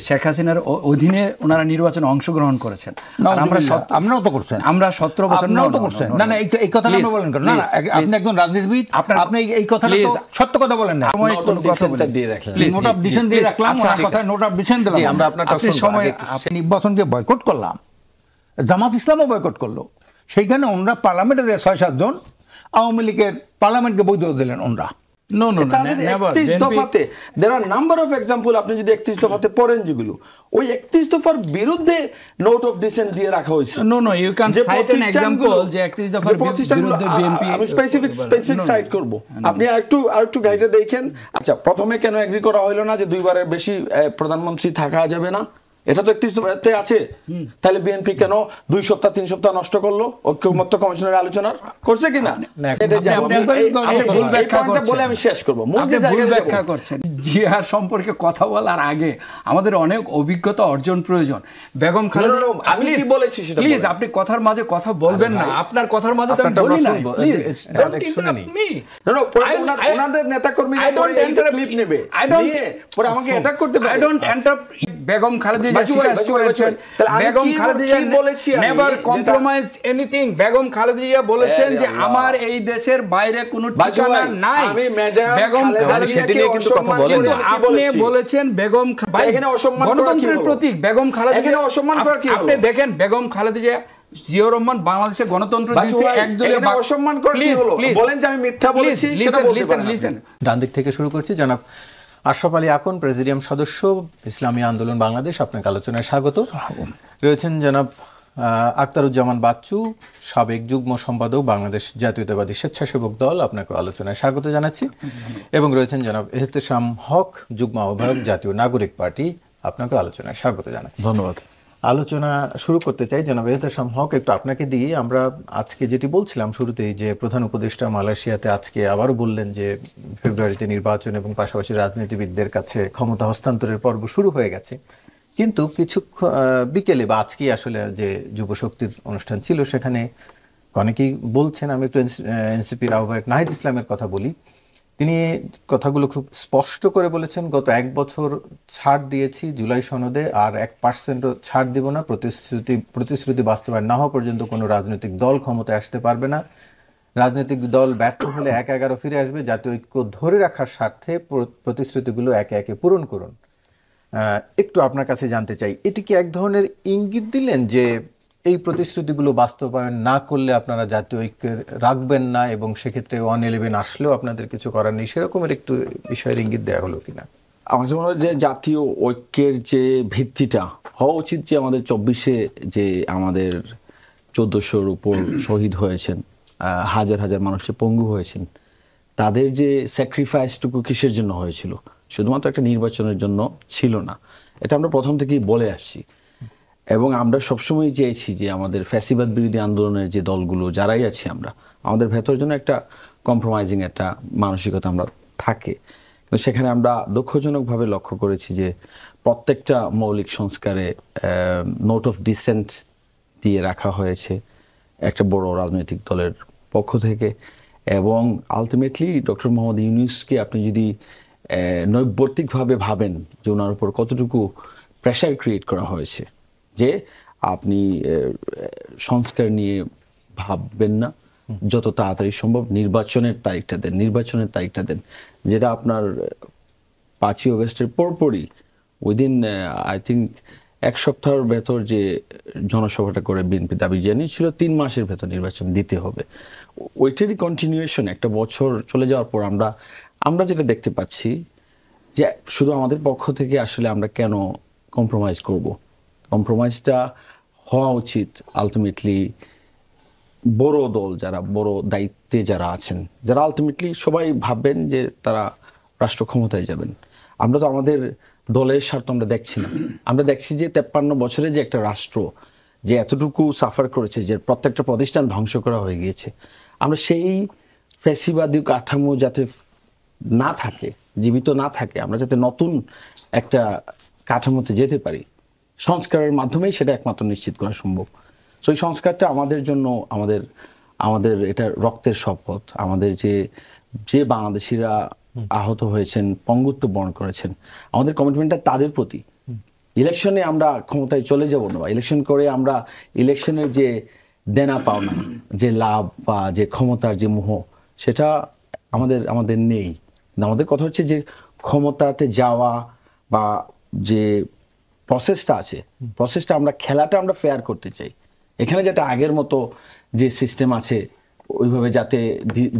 শেখ হাসিনার অধীনে ওনারা নির্বাচনে অংশগ্রহণ করেছেন, আর আমরাও তো করছেন, আমরা 17 বছর তো করছেন। না না, এই কথাটা আপনি বলেন না, আপনি একজন রাজনীতিবিদ, আপনি এই কথাটা তো সত্য কথা বলেন না। নোট অফ ডিসেন্ট দিয়ে রাখলাম, কথা নোট অফ ডিসেন্ট দিলাম। আমরা আপনারটা সময় নির্বাচনকে বয়কট করলাম, জামাত ইসলামও বয়কট করলো। সেইখানে ওনারা পার্লামেন্টে 6-7 জন আওয়ামী লীগের পার্লামেন্টকে বৈধ দিলেন ওনারা। নো নো নো, 31 দফাতে there are number of example, আপনি যদি 31 দফাতে পড়েন যেগুলো, ওই 31 দফার বিরুদ্ধে নোট অফ ডিসেন্ট দিয়ে রাখা হয়েছে। No no, you can cite an example যে 31 দফার বিরুদ্ধে বিএনপি, আমি স্পেসিফিক সাইট করব, আপনি আরেকটু গাইডে দেখেন। আচ্ছা, প্রথমে কেন এগ্রি করা হলো না যে 2 বারের বেশি প্রধানমন্ত্রী থাকা যাবে না? এটা তো 31 দফাতে আছে। তাহলে বিএনপি কেন 2 সপ্তাহ 3 সপ্তাহ নষ্ট করলো ঐক্যমত্য কমিশনের আলোচনা করছে কিনা? ভুল ব্যাখ্যা বলে আমি শেষ করব। ভুল ব্যাখ্যা করছেন। জিয়া সম্পর্কে কথা বলার আগে আমাদের অনেক অভিজ্ঞতা অর্জন প্রয়োজন। বেগম খালেদা, আমি কি বলেছি সেটা প্লিজ আপনি কথার মাঝে কথা বলবেন না, আপনার কথার মাঝে তো আমি বলি না, প্লিজ ডোন্ট ইন্টারাপ্ট মি। ওনাদের নেতাকর্মীরা পরে এই ক্লিপ নেবে, পরে আমাকে অ্যাটাক করতে পারে। I don't interrupt. Begum Khaleda Begum Khaleda never compromised anything. Begum Khaleda বলেছেন যে আমার এই দেশের বাইরে কোনো ঠিকানা নাই। বেগম সেদিকে কিন্তু কথা বলেন না, আপনি বলেছেন বেগম গণতন্ত্রের প্রতীক বেগম খালেদা। এখানে অসম্মান করা কি হলো? আপনি দেখেন বেগম খালেদা জিয়াউর রহমান বাংলাদেশে গণতন্ত্র দিয়েছে, একদলীয় অসম্মান করা কি হলো? বলেন যে আমি মিথ্যা বলেছি, সেটা বলতে পারেন। লিসেন, ডান দিক থেকে শুরু করছি। জনাব আশরাফ আলী আকন, প্রেসিডিয়াম সদস্য, ইসলামী আন্দোলন বাংলাদেশ, আপনাকে আলোচনায় স্বাগত। রয়েছেন জনাব আখতারুজ্জামান বাচ্চু, সাবেক যুগ্ম সম্পাদক, বাংলাদেশ জাতীয়তাবাদী স্বেচ্ছাসেবক দল, আপনাকে আলোচনায় স্বাগত জানাচ্ছি। এবং রয়েছেন জনাব এহতেশাম হক, যুগ্ম আহ্বায়ক, জাতীয় নাগরিক পার্টি, আপনাকে আলোচনায় স্বাগত জানাচ্ছি। ধন্যবাদ। আলোচনা শুরু করতে চাই জনাব এহতেশাম হক, একটু আপনাকে দিয়ে। আমরা আজকে যেটি বলছিলাম শুরুতেই, যে প্রধান উপদেষ্টা মালয়েশিয়াতে আজকে আবারও বললেন যে ফেব্রুয়ারিতে নির্বাচন এবং পাশাপাশি রাজনীতিবিদদের কাছে ক্ষমতা হস্তান্তরের পর্ব শুরু হয়ে গেছে। কিন্তু কিছু বিকেলে বা আজকেই আসলে যে যুবশক্তির অনুষ্ঠান ছিল, সেখানে অনেকেই বলছেন, আমি একটু এনসিপির আহ্বায়ক নাহিদ ইসলামের কথা বলি। তিনি কথাগুলো খুব স্পষ্ট করে বলেছেন, গত 1 বছর ছাড় দিয়েছি জুলাই সনদে, আর 1% ছাড় দিব না। প্রতিশ্রুতি বাস্তবায়ন না হওয়া পর্যন্ত কোনো রাজনৈতিক দল ক্ষমতায় আসতে পারবে না। রাজনৈতিক দল ব্যর্থ হলে 1-11 ফিরে আসবে। জাতীয় ঐক্য ধরে রাখার স্বার্থে প্রতিশ্রুতিগুলো একে একে পূরণ করুন। একটু আপনার কাছে জানতে চাই, এটি কি এক ধরনের ইঙ্গিত দিলেন যে এই প্রতিশ্রুতিগুলো বাস্তবায়ন না করলে আপনারা জাতীয় ঐক্যের রাখবেন না, এবং সেক্ষেত্রে 111 আসলেও আপনাদের কিছু করার নেই, সেরকমের একটু বিষয়ের ইঙ্গিত দেওয়া হলো কিনা? আমার কাছে মনে হয় যে জাতীয় ঐক্যের যে ভিত্তিটা হওয়া উচিত, যে আমাদের 24-এ যে আমাদের 1400-র উপর শহীদ হয়েছেন, হাজার হাজার মানুষের পঙ্গু হয়েছেন, তাদের যে স্যাক্রিফাইসটুকু কিসের জন্য হয়েছিল? শুধুমাত্র একটা নির্বাচনের জন্য ছিল না। এটা আমরা প্রথম থেকেই বলে আসছি, এবং আমরা সবসময় চেয়েছি যে আমাদের ফ্যাসিবাদ বিরোধী আন্দোলনের যে দলগুলো যারাই আছি আমরা, আমাদের ভেতর জন্য একটা কম্প্রোমাইজিং একটা মানসিকতা আমরা থাকে। কিন্তু সেখানে আমরা দুঃখজনকভাবে লক্ষ্য করেছি যে প্রত্যেকটা মৌলিক সংস্কারে নোট অফ ডিসেন্ট দিয়ে রাখা হয়েছে একটা বড় রাজনৈতিক দলের পক্ষ থেকে। এবং আলটিমেটলি ডক্টর মোহাম্মদ ইউনূসকে আপনি যদি নৈর্ব্যক্তিকভাবে ভাবেন যে ওনার উপর কতটুকু প্রেশার ক্রিয়েট করা হয়েছে, যে আপনি সংস্কার নিয়ে ভাববেন না, যত তাড়াতাড়ি সম্ভব নির্বাচনের তারিখটা দেন, যেটা আপনার 5ই অগস্টের পরপরই উইদিন আই থিঙ্ক 1 সপ্তাহের ভেতর যে জনসভাটা করে বিএনপি দাবি জানিয়েছিল 3 মাসের ভেতর নির্বাচন দিতে হবে। ওইটারই কন্টিনিউয়েশন 1 বছর চলে যাওয়ার পর আমরা যেটা দেখতে পাচ্ছি যে শুধু আমাদের পক্ষ থেকে আসলে আমরা কেন কম্প্রোমাইজ করব? কম্প্রোমাইজটা হওয়া উচিত আলটিমেটলি বড় দল যারা, বড় দায়িত্বে যারা আছেন, যারা আলটিমেটলি সবাই ভাববেন যে তারা রাষ্ট্র ক্ষমতায় যাবেন। আমরা তো আমাদের দলের স্বার্থ আমরা দেখছি না, আমরা দেখছি যে 53 বছরে যে একটা রাষ্ট্র যে এতটুকু সাফার করেছে, যে প্রত্যেকটা প্রতিষ্ঠান ধ্বংস করা হয়ে গিয়েছে, আমরা সেই ফ্যাসিবাদী কাঠামো যাতে না থাকে, জীবিত না থাকে, আমরা যাতে নতুন একটা কাঠামোতে যেতে পারি, সংস্কারের মাধ্যমেই সেটা একমাত্র নিশ্চিত করা সম্ভব। সো এই সংস্কারটা আমাদের জন্য আমাদের এটা রক্তের শপথ। আমাদের যে বাংলাদেশিরা আহত হয়েছেন, পঙ্গুত্ব বরণ করেছেন, আমাদের কমিটমেন্টটা তাদের প্রতি, ইলেকশনে আমরা ক্ষমতায় চলে যাব না, ইলেকশন করে আমরা ইলেকশনের যে দেনা পাওনা, যে লাভ বা যে ক্ষমতার যে মোহ, সেটা আমাদের নেই। আমাদের কথা হচ্ছে যে ক্ষমতাতে যাওয়া বা যে প্রসেসটা আছে, প্রসেসটা আমরা খেলাটা আমরা ফেয়ার করতে চাই। এখানে যাতে আগের মতো যে সিস্টেম আছে ওইভাবে যাতে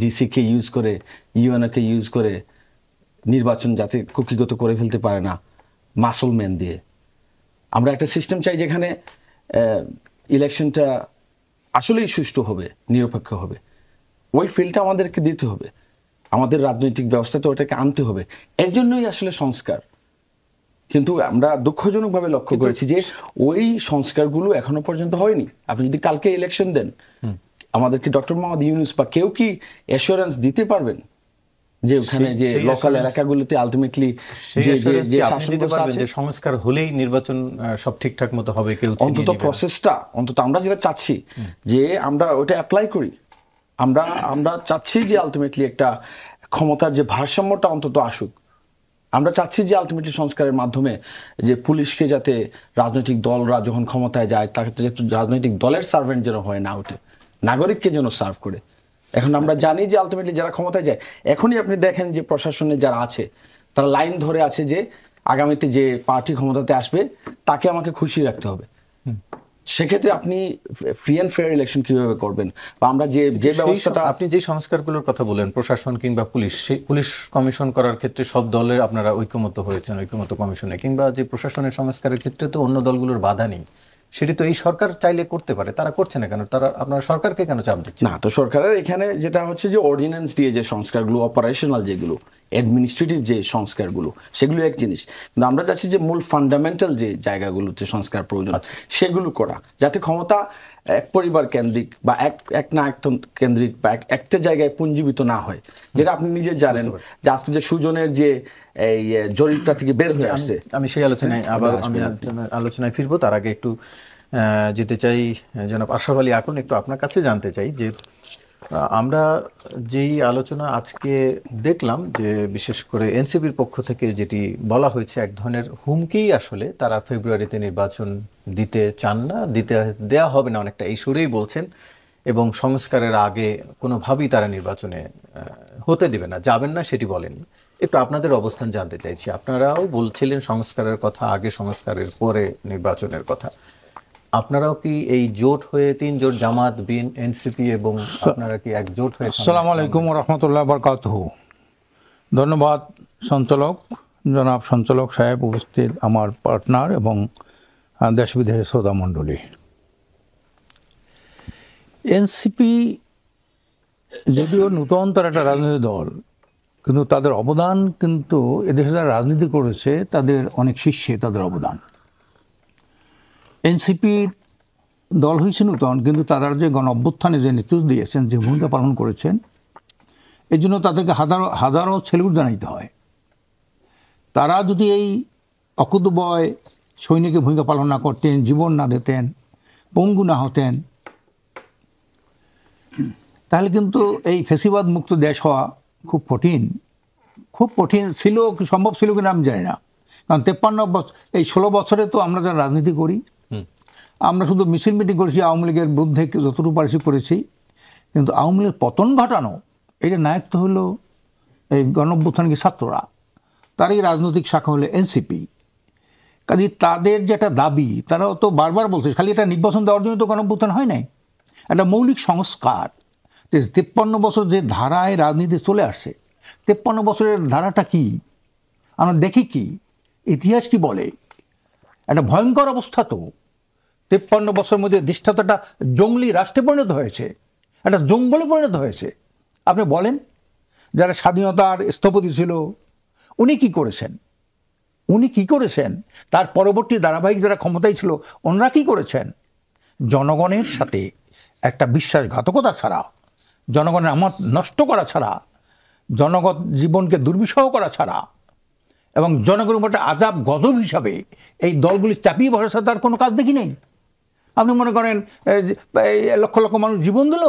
ডিসিকে ইউজ করে, ইউএনওকে ইউজ করে নির্বাচন যাতে কুক্ষিগত করে ফেলতে পারে না মাসলম্যান দিয়ে। আমরা একটা সিস্টেম চাই যেখানে ইলেকশনটা আসলেই সুষ্ঠু হবে, নিরপেক্ষ হবে। ওই ফিল্ডটা আমাদেরকে দিতে হবে, আমাদের রাজনৈতিক ব্যবস্থাতে ওটাকে আনতে হবে। এর জন্যই আসলে সংস্কার। কিন্তু আমরা দুঃখজনকভাবে লক্ষ্য করেছি যে ওই সংস্কারগুলো এখনো পর্যন্ত হয়নি। আপনি যদি কালকে ইলেকশন দেন, আমাদেরকে ডক্টর মোহাম্মদ ইউনূস বা কেউ কি অ্যাসুরেন্স দিতে পারবেন যে ওখানে যে লোকাল এলাকাগুলোতে আলটিমেটলি যে সংস্কার হলেই নির্বাচন সব ঠিকঠাক মতো হবে? কেউ অন্তত প্রসেসটা, অন্তত আমরা যেটা চাচ্ছি যে আমরা ওটা অ্যাপ্লাই করি। আমরা চাচ্ছি যে আলটিমেটলি একটা ক্ষমতার যে ভারসাম্যটা অন্তত আসুক। আমরা চাচ্ছি যে আলটিমেটলি সংস্কারের মাধ্যমে যে পুলিশকে যাতে রাজনৈতিক দলরা যখন ক্ষমতায় যায় তাকে রাজনৈতিক দলের সার্ভেন্ট যেন হয় না ওঠে, নাগরিককে যেন সার্ভ করে। এখন আমরা জানি যে আলটিমেটলি যারা ক্ষমতায় যায়, এখনই আপনি দেখেন যে প্রশাসনে যারা আছে তারা লাইন ধরে আছে যে আগামীতে যে পার্টি ক্ষমতাতে আসবে তাকে আমাকে খুশি রাখতে হবে। সেক্ষেত্রে আপনি ফ্রি অ্যান্ড ফেয়ার ইলেকশন কিভাবে করবেন? বা আমরা যে ব্যবস্থাটা, আপনি যে সংস্কারগুলোর কথা বলেন, প্রশাসন কিংবা পুলিশ, সেই পুলিশ কমিশন করার ক্ষেত্রে সব দলের আপনারা ঐকমত্য হয়েছেন ঐকমত্য কমিশনে, কিংবা যে প্রশাসনের সংস্কারের ক্ষেত্রে তো অন্য দলগুলোর বাধা নেই, সেটি তো এই সরকার চাইলে করতে পারে, তারা করছে না কেন? তারা আপনারা সরকারকে কেন চাপ দিচ্ছে না? তো সরকারের এখানে যেটা হচ্ছে যে অর্ডিন্যান্স দিয়ে যে সংস্কারগুলো, অপারেশনাল যেগুলো অ্যাডমিনিস্ট্রেটিভ যে সংস্কারগুলো, সেগুলো এক জিনিস। কিন্তু আমরা চাচ্ছি যে মূল ফান্ডামেন্টাল যে জায়গাগুলোতে সংস্কার প্রয়োজন সেগুলো করা, যাতে ক্ষমতা এক পরিবার কেন্দ্রিক বা এক নায়কতন্ত্র কেন্দ্রিক বা একটা জায়গায় পুঞ্জীবিত না হয়। যেটা আপনি নিজে জানেন যে আজকে যে সুজনের যে এই জরিপটা থেকে বের হয়ে আসছে। আমি সেই আলোচনায় ফিরবো, তার আগে একটু যেতে চাই জনাব আশরাফ আলী আকন, একটু আপনার কাছে জানতে চাই যে আমরা যেই আলোচনা আজকে দেখলাম যে বিশেষ করে এনসিপির পক্ষ থেকে যেটি বলা হয়েছে, এক ধরনের হুমকি, আসলে তারা ফেব্রুয়ারিতে নির্বাচন দিতে চান না, দেয়া হবে না, অনেকটা এই সুরেই বলছেন, এবং সংস্কারের আগে কোনোভাবেই তারা নির্বাচনে হতে দেবে না, যাবেন না, সেটি বলেন। একটু আপনাদের অবস্থান জানতে চাইছি। আপনারাও বলছিলেন সংস্কারের কথা আগে, সংস্কারের পরে নির্বাচনের কথা। আপনারাও কি এই জোট হয়ে, তিন জোট, জামাত, বিএন, এনসিপি এবং আপনারা কি এক জোট হয়ে? আসসালামু আলাইকুম ওয়া রাহমাতুল্লাহি ওয়া বারাকাতুহু। ধন্যবাদ সঞ্চালক, জনাব সঞ্চালক সাহেব, উপস্থিত আমার পার্টনার এবং দেশ বিদেশের শ্রোতা মণ্ডলী। এনসিপি যদিও নূতন তার একটা রাজনৈতিক দল, কিন্তু তাদের অবদান কিন্তু এদেশে যারা রাজনীতি করেছে তাদের অনেক শীর্ষে তাদের অবদান। এনসিপির দল হয়েছে নূতন, কিন্তু তারা যে গণ অভ্যুত্থানে যে নেতৃত্ব দিয়েছেন, যে ভূমিকা পালন করেছেন, এই জন্য তাদেরকে হাজারো সেলুট জানাইতে হয়। তারা যদি এই অকুতোভয় সৈনিকের ভূমিকা পালন না করতেন, জীবন না দিতেন, পঙ্গু না হতেন, তাহলে কিন্তু এই ফ্যাসিবাদ মুক্ত দেশ হওয়া খুব কঠিন ছিল। সম্ভব ছিল কিনা আমি জানি না, কারণ 53 বছর, এই 16 বছরে তো আমরা যারা রাজনীতি করি, আমরা শুধু মিছিল মিটিং করেছি, আওয়ামী লীগের বিরুদ্ধে যতটুকু পারছি করেছি, কিন্তু আওয়ামী লীগের পতন ঘটানো এটা নায়ক তো হলো এই গণঅভ্যুত্থানকে ছাত্ররা, তারই রাজনৈতিক শাখা হলো এনসিপি। কাজে তাদের যেটা দাবি, তারাও তো বারবার বলছে, খালি এটা নির্বাচন দেওয়ার জন্য তো গণঅভ্যুত্থান হয় নাই, একটা মৌলিক সংস্কার। 53 বছর যে ধারায় রাজনীতি চলে আসছে, 53 বছরের ধারাটা কি আমরা দেখি, কি ইতিহাস কি বলে, একটা ভয়ঙ্কর অবস্থা তো। 53 বছরের মধ্যে দেশটা জঙ্গলি রাষ্ট্রে পরিণত হয়েছে, একটা জঙ্গলে পরিণত হয়েছে। আপনি বলেন, যারা স্বাধীনতার স্থপতি ছিল উনি কি করেছেন? তার পরবর্তী ধারাবাহিক যারা ক্ষমতায় ছিল ওনারা কি করেছেন? জনগণের সাথে একটা বিশ্বাসঘাতকতা ছাড়া, জনগণের আমার নষ্ট করা ছাড়া, জনগণ জীবনকে দুর্বিষহ করা ছাড়া, এবং জনগণের উপর একটা আজাব গজব হিসাবে এই দলগুলি চাপিয়ে বসা তার কোনো কাজ দেখি নেই। আপনি মনে করেন লক্ষ লক্ষ মানুষ জীবন দিল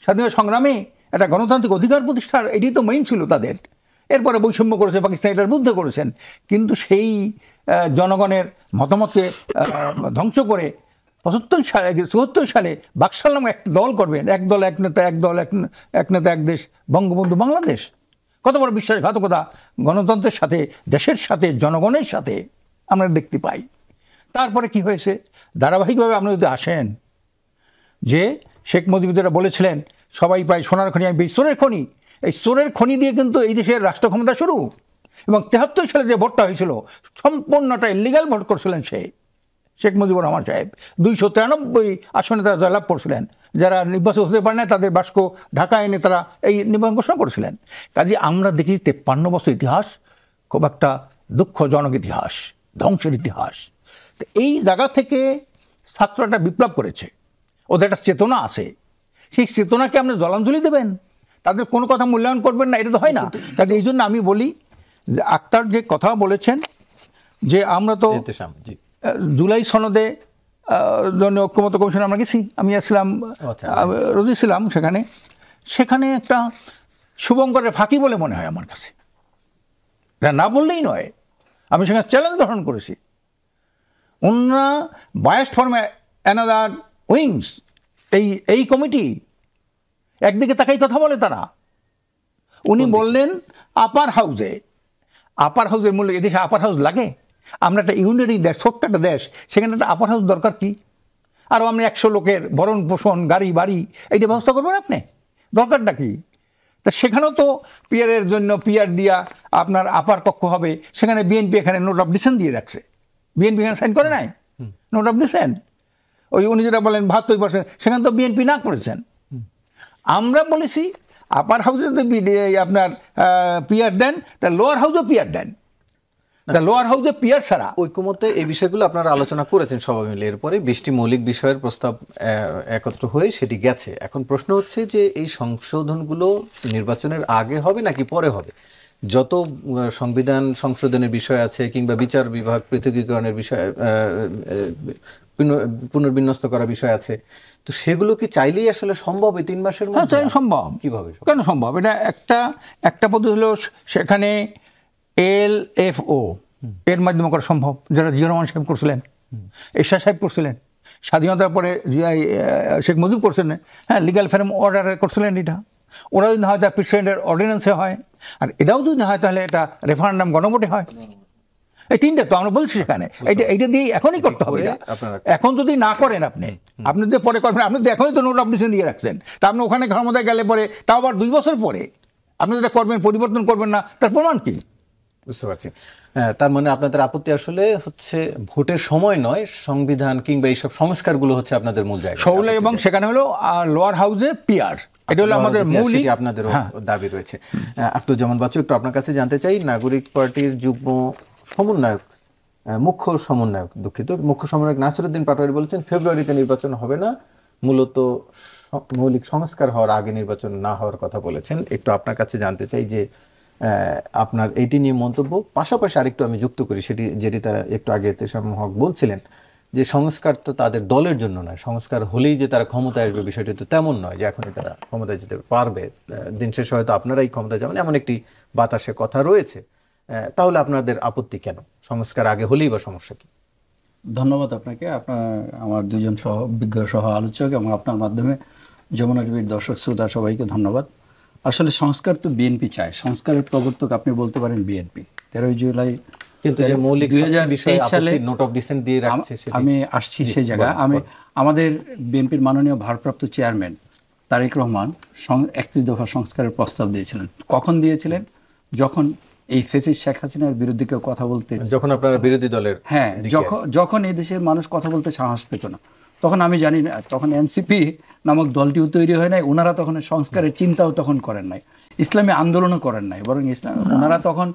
স্বাধীনতা সংগ্রামে, একটা গণতান্ত্রিক অধিকার প্রতিষ্ঠার, এটাই তো মেইন ছিল তাদের। এরপরে বৈষম্য করেছে, পাকিস্তান এটার বিরুদ্ধে করেছেন, কিন্তু সেই জনগণের মতামতকে ধ্বংস করে 74 সালে বাকশাল নামে একটা দল করবেন, এক দল এক নেতা, এক দল এক নেতা এক দেশ, বঙ্গবন্ধু বাংলাদেশ। কত বড় বিশ্বাসঘাতকতা গণতন্ত্রের সাথে, দেশের সাথে, জনগণের সাথে আমরা দেখতে পাই। তারপরে কি হয়েছে, ধারাবাহিকভাবে আপনি যদি আসেন যে শেখ মুজিবুর বলেছিলেন সবাই প্রায় সোনার খনি, আমি সোরের খনি, এই সোরের খনি দিয়ে কিন্তু এই দেশের রাষ্ট্র ক্ষমতা শুরু। এবং 73 সালে যে ভোটটা হয়েছিল সম্পূর্ণটা ইলিগাল ভোট করছিলেন শেখ মুজিবুর রহমান সাহেব। 293 আসনে তারা জয়লাভ করছিলেন। যারা নির্বাচিত হতে পারে না তাদের বাস্ক ঢাকা এনে তারা এই নির্বাচন ঘোষণা করেছিলেন। কাজে আমরা দেখি 53 বছর ইতিহাস খুব একটা দুঃখজনক ইতিহাস, ধ্বংসের ইতিহাস। তো এই জায়গা থেকে ছাত্রটা বিপ্লব করেছে, ওদের একটা চেতনা আছে, সেই চেতনাকে আপনি জলাঞ্জলি দেবেন, তাদের কোনো কথা মূল্যায়ন করবেন না, এটা তো হয় না। কাজে এই জন্য আমি বলি যে আক্তার যে কথা বলেছেন যে আমরা তো জুলাই সনদে ঐক্যমত্য কমিশনে আমরা গেছি, আমি আসলাম, রোজি ছিলাম সেখানে একটা শুভঙ্করের ফাঁকি বলে মনে হয় আমার কাছে, এটা না বললেই নয়। আমি সেখানে চ্যালেঞ্জ গ্রহণ করেছি, অন্যরা বায়াসড ফর অ্যানাদার উইংস, এই কমিটি একদিকে তাকাই কথা বলে তারা। উনি বললেন আপার হাউসের মূল্য, এদেশে আপার হাউস লাগে? আমরা একটা ইউনিটারি দেশ, ছোট্ট একটা দেশ, সেখানে একটা আপার হাউস দরকার কি? আরও আমরা 100 লোকের ভরণ পোষণ, গাড়ি বাড়ি এইটা ব্যবস্থা করবেন আপনি, দরকারটা কি? তা সেখানেও তো পিয়ারের জন্য পিয়ার দিয়া আপনার আপার কক্ষ হবে, সেখানে বিএনপি এখানে নোট অফ ডিসেন্ট দিয়ে রাখছে, বিএনপি এখানে সাইন করে নাই নোট অফ ডিসেন্ট। ওই উনি যেটা বলেন 72%, সেখানে তো বিএনপি না করেছেন। আমরা বলেছি আপার হাউসে যদি আপনার পিয়ার দেন, তা লোয়ার হাউসও পিয়ার দেন, লোয়ার হাউসে পিয়ার ছাড়া। ঐক্যমত্যে এই বিষয়গুলো আপনারা আলোচনা করেছেন সবাই মিলে, এরপরে 20টি মৌলিক বিষয়ের প্রস্তাব একত্র হয়ে সেটি গেছে। এখন প্রশ্ন হচ্ছে যে এই সংশোধনগুলো নির্বাচনের আগে হবে নাকি পরে হবে? যত সংবিধান সংশোধনের বিষয় আছে কিংবা বিচার বিভাগ পৃথকীকরণের বিষয়, পুনর্বিন্যস্ত করার বিষয় আছে, তো সেগুলো কি চাইলেই আসলে সম্ভব এই 3 মাসের মধ্যে? হ্যাঁ, সম্ভব। কিভাবে কেন সম্ভব? এটা একটা পদ্ধতি হলো সেখানে LFO এর মাধ্যমে করা সম্ভব, যারা জিয়া রহমান সাহেব করছিলেন, এরশাদ সাহেব করছিলেন, স্বাধীনতার পরে শেখ মুজিব করছেন, হ্যাঁ, লিগাল ফ্রেম অর্ডার করছিলেন। এটা ওরা যদি না হয় তা প্রেসিডেন্টের অর্ডিন্যান্সে হয়, আর এটাও যদি না হয় তাহলে এটা রেফারেন্ডাম গণভোটে হয়। এই 3টা তো আমরা বলছি সেখানে, এইটা দিয়ে এখনই করতে হবে। এখন যদি না করেন আপনি যদি পরে করবেন, আপনি তো এখনই তো নোট অফ ডিসেন্ট দিয়ে রাখছেন, তা আপনি ওখানে ক্ষমতায় গেলে পরে, তাও আবার 2 বছর পরে আপনি যেটা করবেন পরিবর্তন করবেন না, তার প্রমাণ কি? বুঝতে পারছি। তার মানে আপনাদের আপত্তি আসলে হচ্ছে ভোটের সময় নয়, সংবিধান কিংবা এইসব সংস্কারগুলো হচ্ছে আপনাদের মূল জায়গা, এবং সেখানে হলো লোয়ার হাউসে পিয়ার, এটা হলো আমাদের মূল, আপনাদের দাবি রয়েছে। আখতারুজ্জামান বাচ্চু, একটু আপনার কাছে জানতে চাই, নাগরিক পার্টির যুগ্ম সমন্বয়ক, মুখ্য সমন্বয়ক নাসিরউদ্দিন পাটোয়ারি বলেছেন ফেব্রুয়ারিতে নির্বাচন হবে না, মূলত মৌলিক সংস্কার হওয়ার আগে নির্বাচন না হওয়ার কথা বলেছেন। একটু আপনার কাছে জানতে চাই যে আপনার এইটি নিয়ে মন্তব্য, পাশাপাশি আরেকটু আমি যুক্ত করি যেটি তারা একটু আগে তেশাম হক বলছিলেন যে সংস্কার তো তাদের দলের জন্য নয়, সংস্কার হলেই যে তারা ক্ষমতায় আসবে বিষয়টি তো তেমন নয় যে এখনই তারা ক্ষমতায় যেতে পারবে, দিন শেষে হয়তো আপনারাই ক্ষমতায় যাবেন, এমন একটি বাতাসে কথা রয়েছে। তাহলে আপনাদের আপত্তি কেন? সংস্কার আগে হলেই বা সমস্যা কি? ধন্যবাদ আপনাকে, আপনার আমার 2জন বিজ্ঞ সহ আলোচক এবং আপনার মাধ্যমে যমুনা টিভির দর্শক শ্রোতা সবাইকে ধন্যবাদ। আসলে সংস্কার তো বিএনপি চায়, সংস্কারের প্রবর্তক আপনি বলতে পারেন বিএনপি। 13 জুলাই কিন্তু যে মৌলিক 2023 সালে নোট অফ ডিসেন্ট দিয়ে রাখছে, আমি আসছি সেই জায়গা। আমাদের বিএনপির মাননীয় ভারপ্রাপ্ত চেয়ারম্যান তারেক রহমান 31 দফা সংস্কারের প্রস্তাব দিয়েছিলেন। কখন দিয়েছিলেন? যখন এই ফ্যাসিস্ট শেখ হাসিনার বিরুদ্ধে কেউ কথা বলতে, যখন আপনারা বিরোধী দলের, হ্যাঁ, যখন এই দেশের মানুষ কথা বলতে সাহস পেত না, তখন আমি জানি না, তখন এনসিপি নামক দলটিও তৈরি হয় নাই, ওনারা তখন সংস্কারের চিন্তাও তখন করেন নাই, ইসলামী আন্দোলনও করেন নাই, বরং ওনারা তখন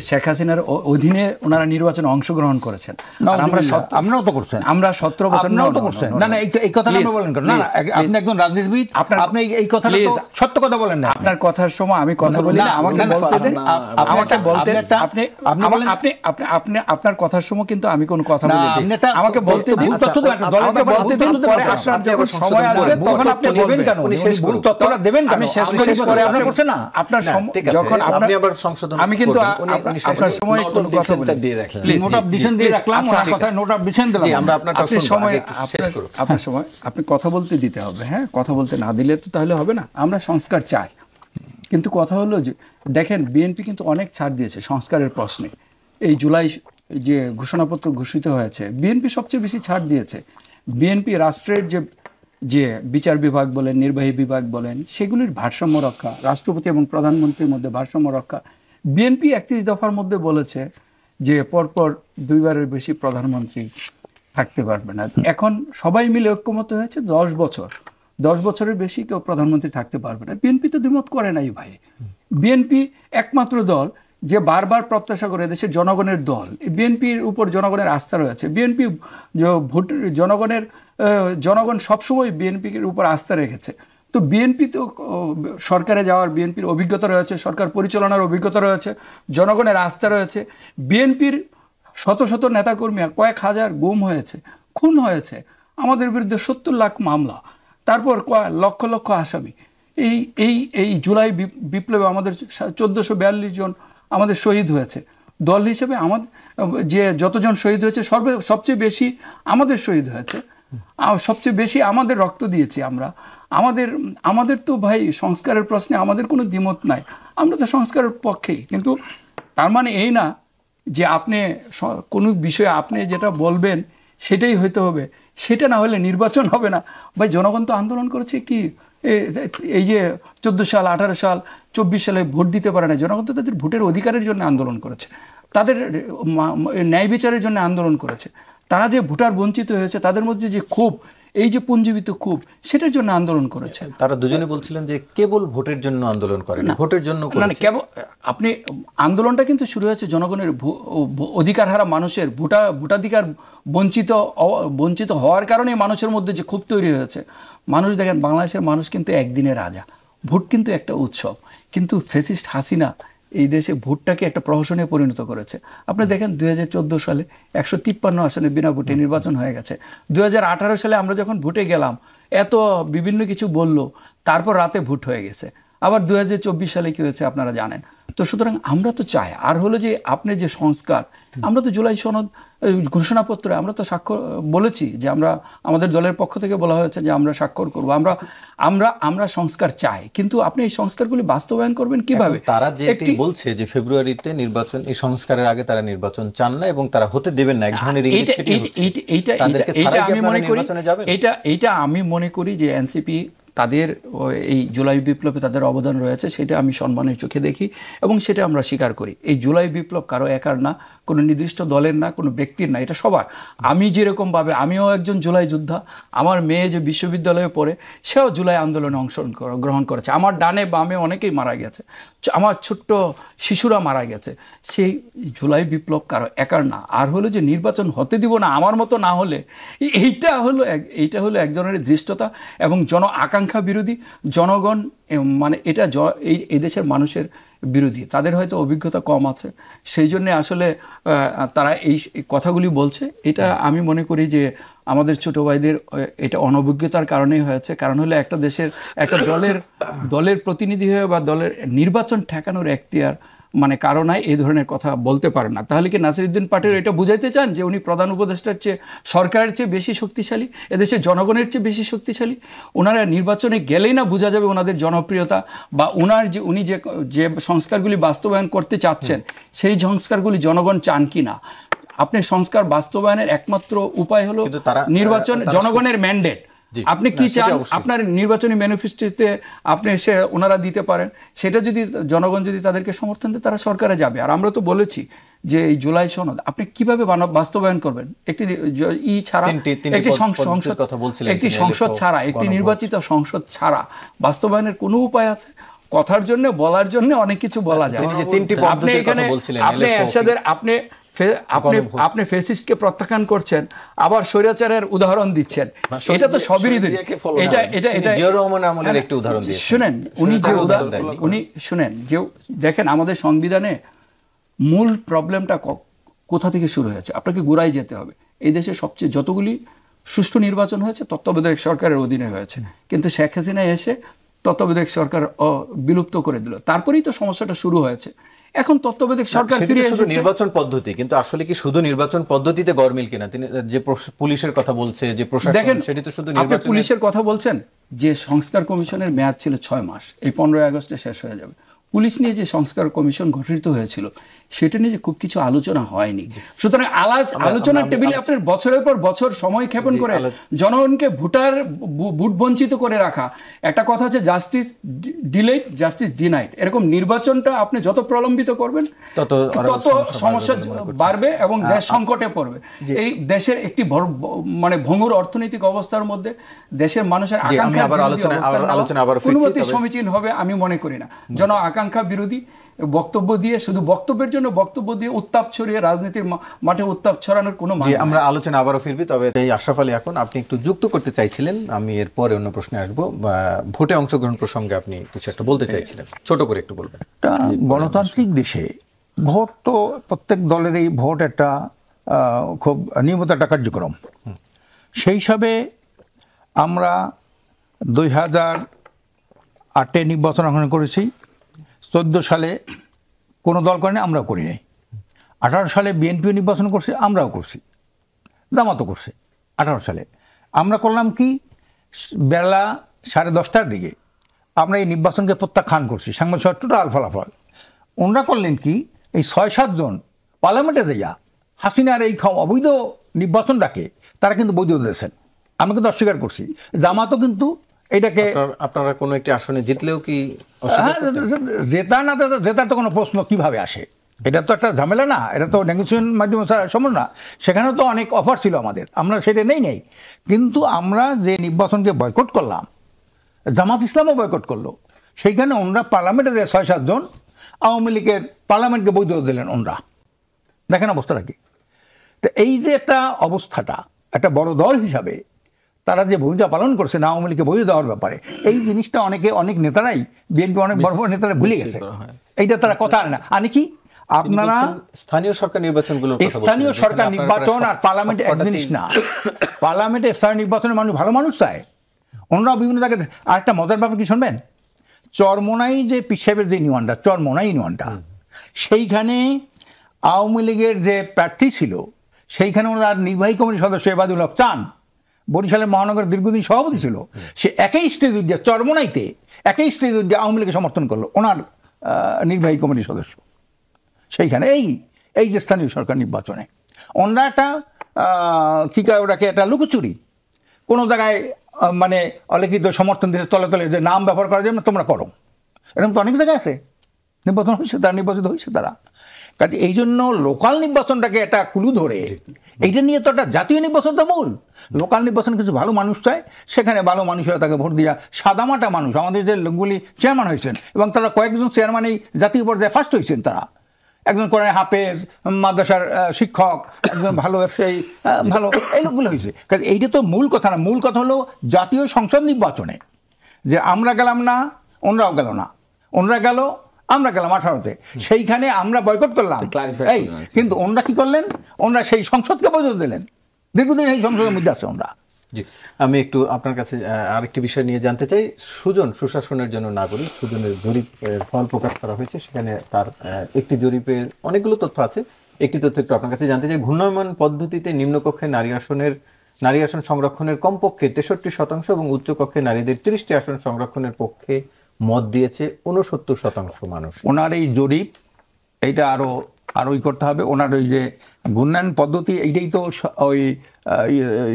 শেখ হাসিনার অধীনে ওনারা নির্বাচনে অংশগ্রহণ করেছেন। আমরাও তো করছেন, আমরা 17 বছর করছেন। না না, এই কথাটা বলেন কেন? না, আপনি একজন রাজনীতিবিদ, আপনি এই কথাটা তো সত্য কথা বলেন না। আপনার কথার সময় আমি কথা বলি না, আমাকে বলতে দেন। আমাকে বলতে আপনি আপনার কথার সময় কিন্তু আমি কোনো কথা বলি না, আমাকে বলতে দিন। আমাকে বলতে দিন, পরে আপনার যখন সময় আসবে তখন আপনি বলবেন কেন? উনি শেষ ভুল তথ্যটা দেবেন কেন? আমি শেষ করে আপনি করছেন না। আপনার যখন আপনি আবার সংশোধন, আমি কিন্তু আপনার সময় কোনো কথা বলি প্লিজ। নোট অফ ডিসেন্ট দিয়ে রাখলাম, ওনার কথা নোট অফ ডিসেন্ট দিলাম। জি, আমরা আপনারটা সময় শেষ করব। আপনার সময় আপনি কথা বলতে দিতে হবে। হ্যাঁ, কথা বলতে না দিলে তো তাহলে হবে না। আমরা সংস্কার চাই, কিন্তু কথা হলো যে দেখেন বিএনপি কিন্তু অনেক ছাড় দিয়েছে সংস্কারের প্রশ্নে। এই জুলাই যে ঘোষণাপত্র ঘোষিত হয়েছে, বিএনপি সবচেয়ে বেশি ছাড় দিয়েছে। বিএনপি রাষ্ট্রের যে বিচার বিভাগ বলেন, নির্বাহী বিভাগ বলেন, সেগুলির ভারসাম্য রক্ষা, রাষ্ট্রপতি এবং প্রধানমন্ত্রীর মধ্যে ভারসাম্য রক্ষা। বিএনপি 31 দফার মধ্যে বলেছে যে পরপর 2 বারের বেশি প্রধানমন্ত্রী থাকতে পারবে না। এখন সবাই মিলে ঐক্যমত হয়েছে 10 বছরের বেশি কেউ প্রধানমন্ত্রী থাকতে পারবে না। বিএনপি তো দ্বিমত করে নাই ভাই। বিএনপি একমাত্র দল যে বারবার প্রত্যাশা করে, দেশের জনগণের দল। বিএনপির উপর জনগণের আস্থা রয়েছে। বিএনপি ভোট জনগণ সবসময় বিএনপির উপর আস্থা রেখেছে। তো বিএনপি তো সরকারে যাওয়ার বিএনপির অভিজ্ঞতা রয়েছে, সরকার পরিচালনার অভিজ্ঞতা রয়েছে, জনগণের আস্থা রয়েছে। বিএনপির শত শত নেতাকর্মী, কয়েক হাজার গুম হয়েছে, খুন হয়েছে, আমাদের বিরুদ্ধে 70 লাখ মামলা, তারপর লক্ষ লক্ষ আসামি। এই জুলাই বিপ্লবে আমাদের 1442 জন আমাদের শহীদ হয়েছে। দল হিসেবে আমাদের যে যতজন শহীদ হয়েছে সবচেয়ে বেশি আমাদের শহীদ হয়েছে, সবচেয়ে বেশি আমাদের রক্ত দিয়েছি আমরা। আমাদের তো ভাই সংস্কারের প্রশ্নে আমাদের কোনো দ্বিমত নাই, আমরা তো সংস্কারের পক্ষেই। কিন্তু তার মানে এই না যে আপনি কোনো বিষয়ে আপনি যেটা বলবেন সেটাই হইতে হবে, সেটা না হলে নির্বাচন হবে না। ভাই জনগণ তো আন্দোলন করেছে কি, এই যে 14 সাল, 18 সাল, 24 সালে ভোট দিতে পারে না, জনগণ তো তাদের ভোটের অধিকারের জন্য আন্দোলন করেছে, তাদের ন্যায় বিচারের জন্য আন্দোলন করেছে। তারা যে ভোটার বঞ্চিত হয়েছে, তাদের মধ্যে যে ক্ষোভ, এই যে পুঞ্জীবিত ক্ষোভ, সেটার জন্য আন্দোলন করেছে। তারা দুজনে বলছিলেন যে কেবল ভোটের জন্য আন্দোলন করে না, ভোটের জন্য না, কেবল আপনি আন্দোলনটা কিন্তু শুরু হয়েছে জনগণের অধিকার হারা মানুষের ভোটাধিকার বঞ্চিত হওয়ার কারণে মানুষের মধ্যে যে ক্ষোভ তৈরি হয়েছে। মানুষ দেখেন, বাংলাদেশের মানুষ কিন্তু একদিনের রাজা, ভোট কিন্তু একটা উৎসব। কিন্তু ফ্যাসিস্ট হাসিনা এই দেশে ভোটটাকে একটা প্রহসনে পরিণত করেছে। আপনি দেখেন 2014 সালে 153 আসনে বিনা ভোটে নির্বাচন হয়ে গেছে। 2018 সালে আমরা যখন ভোটে গেলাম, এত বিভিন্ন কিছু বলল, তারপর রাতে ভোট হয়ে গেছে। আবার 2024 সালে কি হয়েছে আপনারা জানেন। তো সুতরাং আমরা তো চাই, আর হলো যে আপনি যে সংস্কার, আমরা তো জুলাই সনদ ঘোষণাপত্রে আমরা তো স্বাক্ষর বলেছি যে আমরা, আমাদের দলের পক্ষ থেকে বলা হয়েছে যে আমরা স্বাক্ষর করব, আমরা সংস্কার চাই। কিন্তু আপনি এই সংস্কারগুলি বাস্তবায়ন করবেন কিভাবে? তারা যেটি বলছে যে ফেব্রুয়ারিতে নির্বাচন, এই সংস্কারের আগে তারা নির্বাচন চান না এবং তারা হতে দেবেন না, এক ধরনের এইটা আমি মনে করি যে এনসিপি তাদের এই জুলাই বিপ্লবে তাদের অবদান রয়েছে, সেটা আমি সম্মানের চোখে দেখি এবং সেটা আমরা স্বীকার করি। এই জুলাই বিপ্লব কারো একার না, কোনো নির্দিষ্ট দলের না, কোনো ব্যক্তির না, এটা সবার। আমি যেরকমভাবে, আমিও একজন জুলাই যোদ্ধা, আমার মেয়ে যে বিশ্ববিদ্যালয়ে পড়ে সেও জুলাই আন্দোলনে অংশগ্রহণ করেছে, আমার ডানে বামে অনেকেই মারা গেছে, আমার ছোট্ট শিশুরা মারা গেছে। সেই জুলাই বিপ্লব কারো একার না। আর হলো যে নির্বাচন হতে দিব না আমার মতো না হলে, এইটা হলো এক ধরনের ধৃষ্টতা এবং আকাঙ্ক্ষা বিরোধী। জনগণ মানে এটা এই দেশের মানুষের বিরোধী। তাদের হয়তো অভিজ্ঞতা কম আছে, সেই জন্যে আসলে তারা এই কথাগুলি বলছে। এটা আমি মনে করি যে আমাদের ছোট ভাইদের এটা অনভিজ্ঞতার কারণেই হয়েছে। কারণ হলো একটা দেশের একটা দলের প্রতিনিধি হয়ে বা দলের নির্বাচন ঠেকানোর এখতিয়ার মানে কারণে এই ধরনের কথা বলতে পারেন না। তাহলে কি নাসিরউদ্দিন পাটোয়ারি এটা বুঝাইতে চান যে উনি প্রধান উপদেষ্টার চেয়ে, সরকারের চেয়ে বেশি শক্তিশালী, এদেশের জনগণের চেয়ে বেশি শক্তিশালী? ওনারা নির্বাচনে গেলেই না বোঝা যাবে ওনাদের জনপ্রিয়তা বা উনি যে সংস্কারগুলি বাস্তবায়ন করতে চাচ্ছেন সেই সংস্কারগুলি জনগণ চান কি না। আপনি সংস্কার বাস্তবায়নের একমাত্র উপায় হলো নির্বাচন, জনগণের ম্যান্ডেট। আপনি কি চান আপনার নির্বাচনী ম্যানিফেস্টোতে আপনি ওনারা দিতে পারেন, সেটা যদি জনগণ যদি তাদেরকে সমর্থন দেয় তারা সরকারে যাবে। আর আমরা তো বলেছি যে এই জুলাই সনদ আপনি কিভাবে বাস্তবায়ন করবেন, একটি ছাড়া, একটি সংসদ ছাড়া, একটি নির্বাচিত সংসদ ছাড়া বাস্তবায়নের কোনো উপায় আছে? কথার জন্য বলার জন্য অনেক কিছু বলা যায়। আপনি এখানে আপনি এরশাদের আপনি ফেসিস্টকে প্রত্যাখ্যান করছেন, আবার স্বৈরাচারের উদাহরণ দিচ্ছেন, এটা তো সবই শুনেন। উনি শুনেন যে দেখেন আমাদের সংবিধানে মূল প্রবলেমটা কোথা থেকে শুরু হয়েছে, আপনাকে গোড়ায় যেতে হবে। এই দেশে সবচেয়ে যতগুলি সুষ্ঠু নির্বাচন হয়েছে তত্ত্বাবধায়ক সরকারের অধীনে হয়েছে, কিন্তু শেখ হাসিনা এসে তত্ত্বাবধায়ক সরকার বিলুপ্ত করে দিল, তারপরেই তো সমস্যাটা শুরু হয়েছে। এখন তত্ত্বাবধায়ক সরকার ফিরে এসেছে। নির্বাচন পদ্ধতি, কিন্তু আসলে কি শুধু নির্বাচন পদ্ধতিতে গরমিল কিনা? তিনি যে পুলিশের কথা বলছে, যে প্রশাসন, সেটি তো শুধু আপনি পুলিশের কথা বলছেন, যে সংস্কার কমিশনের মেয়াদ ছিল 6 মাস, এই 15 আগস্টে শেষ হয়ে যাবে। পুলিশ নিয়ে যে সংস্কার কমিশন গঠিত হয়েছিল সেটা নিয়ে খুব কিছু আলোচনা হয়নি। সুতরাং আলোচনার টেবিলে আপনার বছরের পর বছর সময় ক্ষেপণ করে জনগণকে ভোট বঞ্চিত করে রাখা। একটা কথা হচ্ছে জাস্টিস ডিলেড, জাস্টিস ডিনাইড। এরকম নির্বাচনটা আপনি যত প্রলম্বিত করবেন তত সমস্যা বাড়বে এবং দেশ সংকটে পড়বে। এই দেশের একটি মানে ভঙ্গুর অর্থনৈতিক অবস্থার মধ্যে দেশের মানুষের আকাঙ্ক্ষা সমীচীন হবে আমি মনে করি না। জন আকাঙ্ক্ষা বিরোধী বক্তব্য দিয়ে, শুধু বক্তব্যের জন্য বক্তব্য দিয়ে উত্তাপ ছড়িয়ে রাজনীতির মাঠে উত্তাপ ছড়ানোর কোনো মানে নেই। আমরা আলোচনা আবারও ফিরবি, তবে এই আশরাফ আলী এখন আপনি একটু যুক্ত করতে চাইছিলেন, আমি এরপরে অন্য প্রশ্নে আসবো। ভোটে অংশগ্রহণ প্রসঙ্গে আপনি কিছু একটা বলতে চাইছিলেন, ছোট করে একটু বলবেন। গণতান্ত্রিক দেশে ভোট তো প্রত্যেক দলেরই ভোট একটা খুব নিয়মিত একটা কার্যক্রম। সেই হিসাবে আমরা 2008-এ নির্বাচন অংশগ্রহণ করেছি, 14 সালে কোনো দল করেনি, আমরাও করি নাই। 18 সালে বিএনপিও নির্বাচন করছে, আমরাও করছি, জামাতও করছে। 18 সালে আমরা করলাম কি, বেলা 10:30টার দিকে আমরা এই নির্বাচনকে প্রত্যাখ্যান করছি, সাংবাদিক সভা টোটাল ফলাফল। ওনারা করলেন কি, এই 6-7 জন পার্লামেন্টে যাইয়া হাসিনার এই অবৈধ নির্বাচনটাকে তারা কিন্তু বৈধ দিয়েছেন, আমি কিন্তু অস্বীকার করছি। জামাতও কিন্তু এটাকে, আপনারা কোনো একটি আসনে জিতলেও কি জেতার তো কোনো প্রশ্ন কিভাবে আসে? এটা তো একটা ঝামেলা না, এটা তো নেগোসিয়েশন মাধ্যমে সম্ভব না। সেখানেও তো অনেক অফার ছিল আমাদের, আমরা সেটা নেই। কিন্তু আমরা যে নির্বাচনকে বয়কট করলাম, জামাত ইসলামও বয়কট করলো। সেইখানে ওনরা পার্লামেন্টে যে 6-7 জন আওয়ামী লীগের পার্লামেন্টকে বৈধ দিলেন ওনরা। দেখেন অবস্থাটা কি। তো এই যে একটা অবস্থাটা, একটা বড় দল হিসাবে তারা যে ভূমিকা পালন করছে না আওয়ামী লীগকে বৈধ দেওয়ার ব্যাপারে, এই জিনিসটা অনেক নেতারাই, বিএনপি অনেক বড় বড় নেতারা ভুলে গেছে। এইটা তারা কথা আনে না। আনি কি, আপনারা স্থানীয় সরকার নির্বাচনগুলো, স্থানীয় সরকার নির্বাচন আর পার্লামেন্ট এক জিনিস না। পার্লামেন্টে স্থানীয় নির্বাচনে ভালো মানুষ চায়, অন্যরাও বিভিন্ন জায়গায়। আর একটা মজার ব্যাপার কি শুনবেন, চরমোনাই যে পীর সাহেবের যে ইউনিয়নটা, চরমোনাই ইউনিয়নটা, সেইখানে আওয়ামী লীগের যে প্রার্থী ছিল, সেইখানে ওনার নির্বাহী কমিটির সদস্য এবাদুল হক চান, বরিশালের মহানগরের দীর্ঘদিন সভাপতি ছিল, সে একই স্টেজ উদ্যোগ চরমোনাইতে একই স্টেজ উদ্যোগ আওয়ামী লীগকে সমর্থন করলো, ওনার নির্বাহী কমিটির সদস্য। সেইখানে এই যে স্থানীয় সরকার নির্বাচনে ওনারা একটা কী কয় ওটাকে, একটা লুকোচুরি কোনো জায়গায় মানে অলিখিত সমর্থন দিয়েছে, তলে তলে যে নাম ব্যবহার করা যাবে না, তোমরা করো। এরকম তো অনেক জায়গায় আছে, নির্বাচন হয়েছে, তারা নির্বাচিত হয়েছে তারা। কাজে এই জন্য লোকাল নির্বাচনটাকে একটা কুলু ধরে, এইটা নিয়ে তো একটা জাতীয় নির্বাচন তো মূল। লোকাল নির্বাচন কিছু ভালো মানুষ চায়, সেখানে ভালো মানুষেরা তাকে ভোট দিয়া, সাদামাটা মানুষ আমাদের যে লোকগুলি চেয়ারম্যান হয়েছেন, এবং তারা কয়েকজন চেয়ারম্যানই জাতীয় পর্যায়ে ফার্স্ট হয়েছেন। তারা একজন কোরআন হাফেজ, মাদ্রাসার শিক্ষক, একজন ভালো ব্যবসায়ী, ভালো এই লোকগুলো হয়েছে। কাজে এইটা তো মূল কথা না। মূল কথা হলো জাতীয় সংসদ নির্বাচনে যে আমরা গেলাম না, ওনরাও গেল না, ওনরা গেল, আমরা গেলাম 18-তে, সেইখানে আমরা বয়কট করলাম। কিন্তু ওনরা কি করলেন, ওনরা সেই সংসদকে বৈধ দিলেন, দীর্ঘদিন এই সংসদের মধ্যে আছে ওনরা। জি, আমি একটু আপনার কাছে আরেকটি বিষয় নিয়ে জানতে চাই। সুশাসনের জন্য নাগরিক, সুজনের জরিপ ফল প্রকাশ করা হয়েছে, সেখানে তার একটি জরিপের অনেকগুলো তথ্য আছে। একটি তথ্য একটু আপনার কাছে জানতে চাই। ঘূর্ণায়মান পদ্ধতিতে নিম্নকক্ষে নারী আসন সংরক্ষণের কমপক্ষে 63% এবং উচ্চকক্ষে নারীদের 30টি আসন সংরক্ষণের পক্ষে মত দিয়েছে 69% মানুষ। ওনার এই জরিপ, এইটা আরোই করতে হবে। ওনার ওই যে ঘূর্ণায়ন পদ্ধতি, এইটাই তো ওই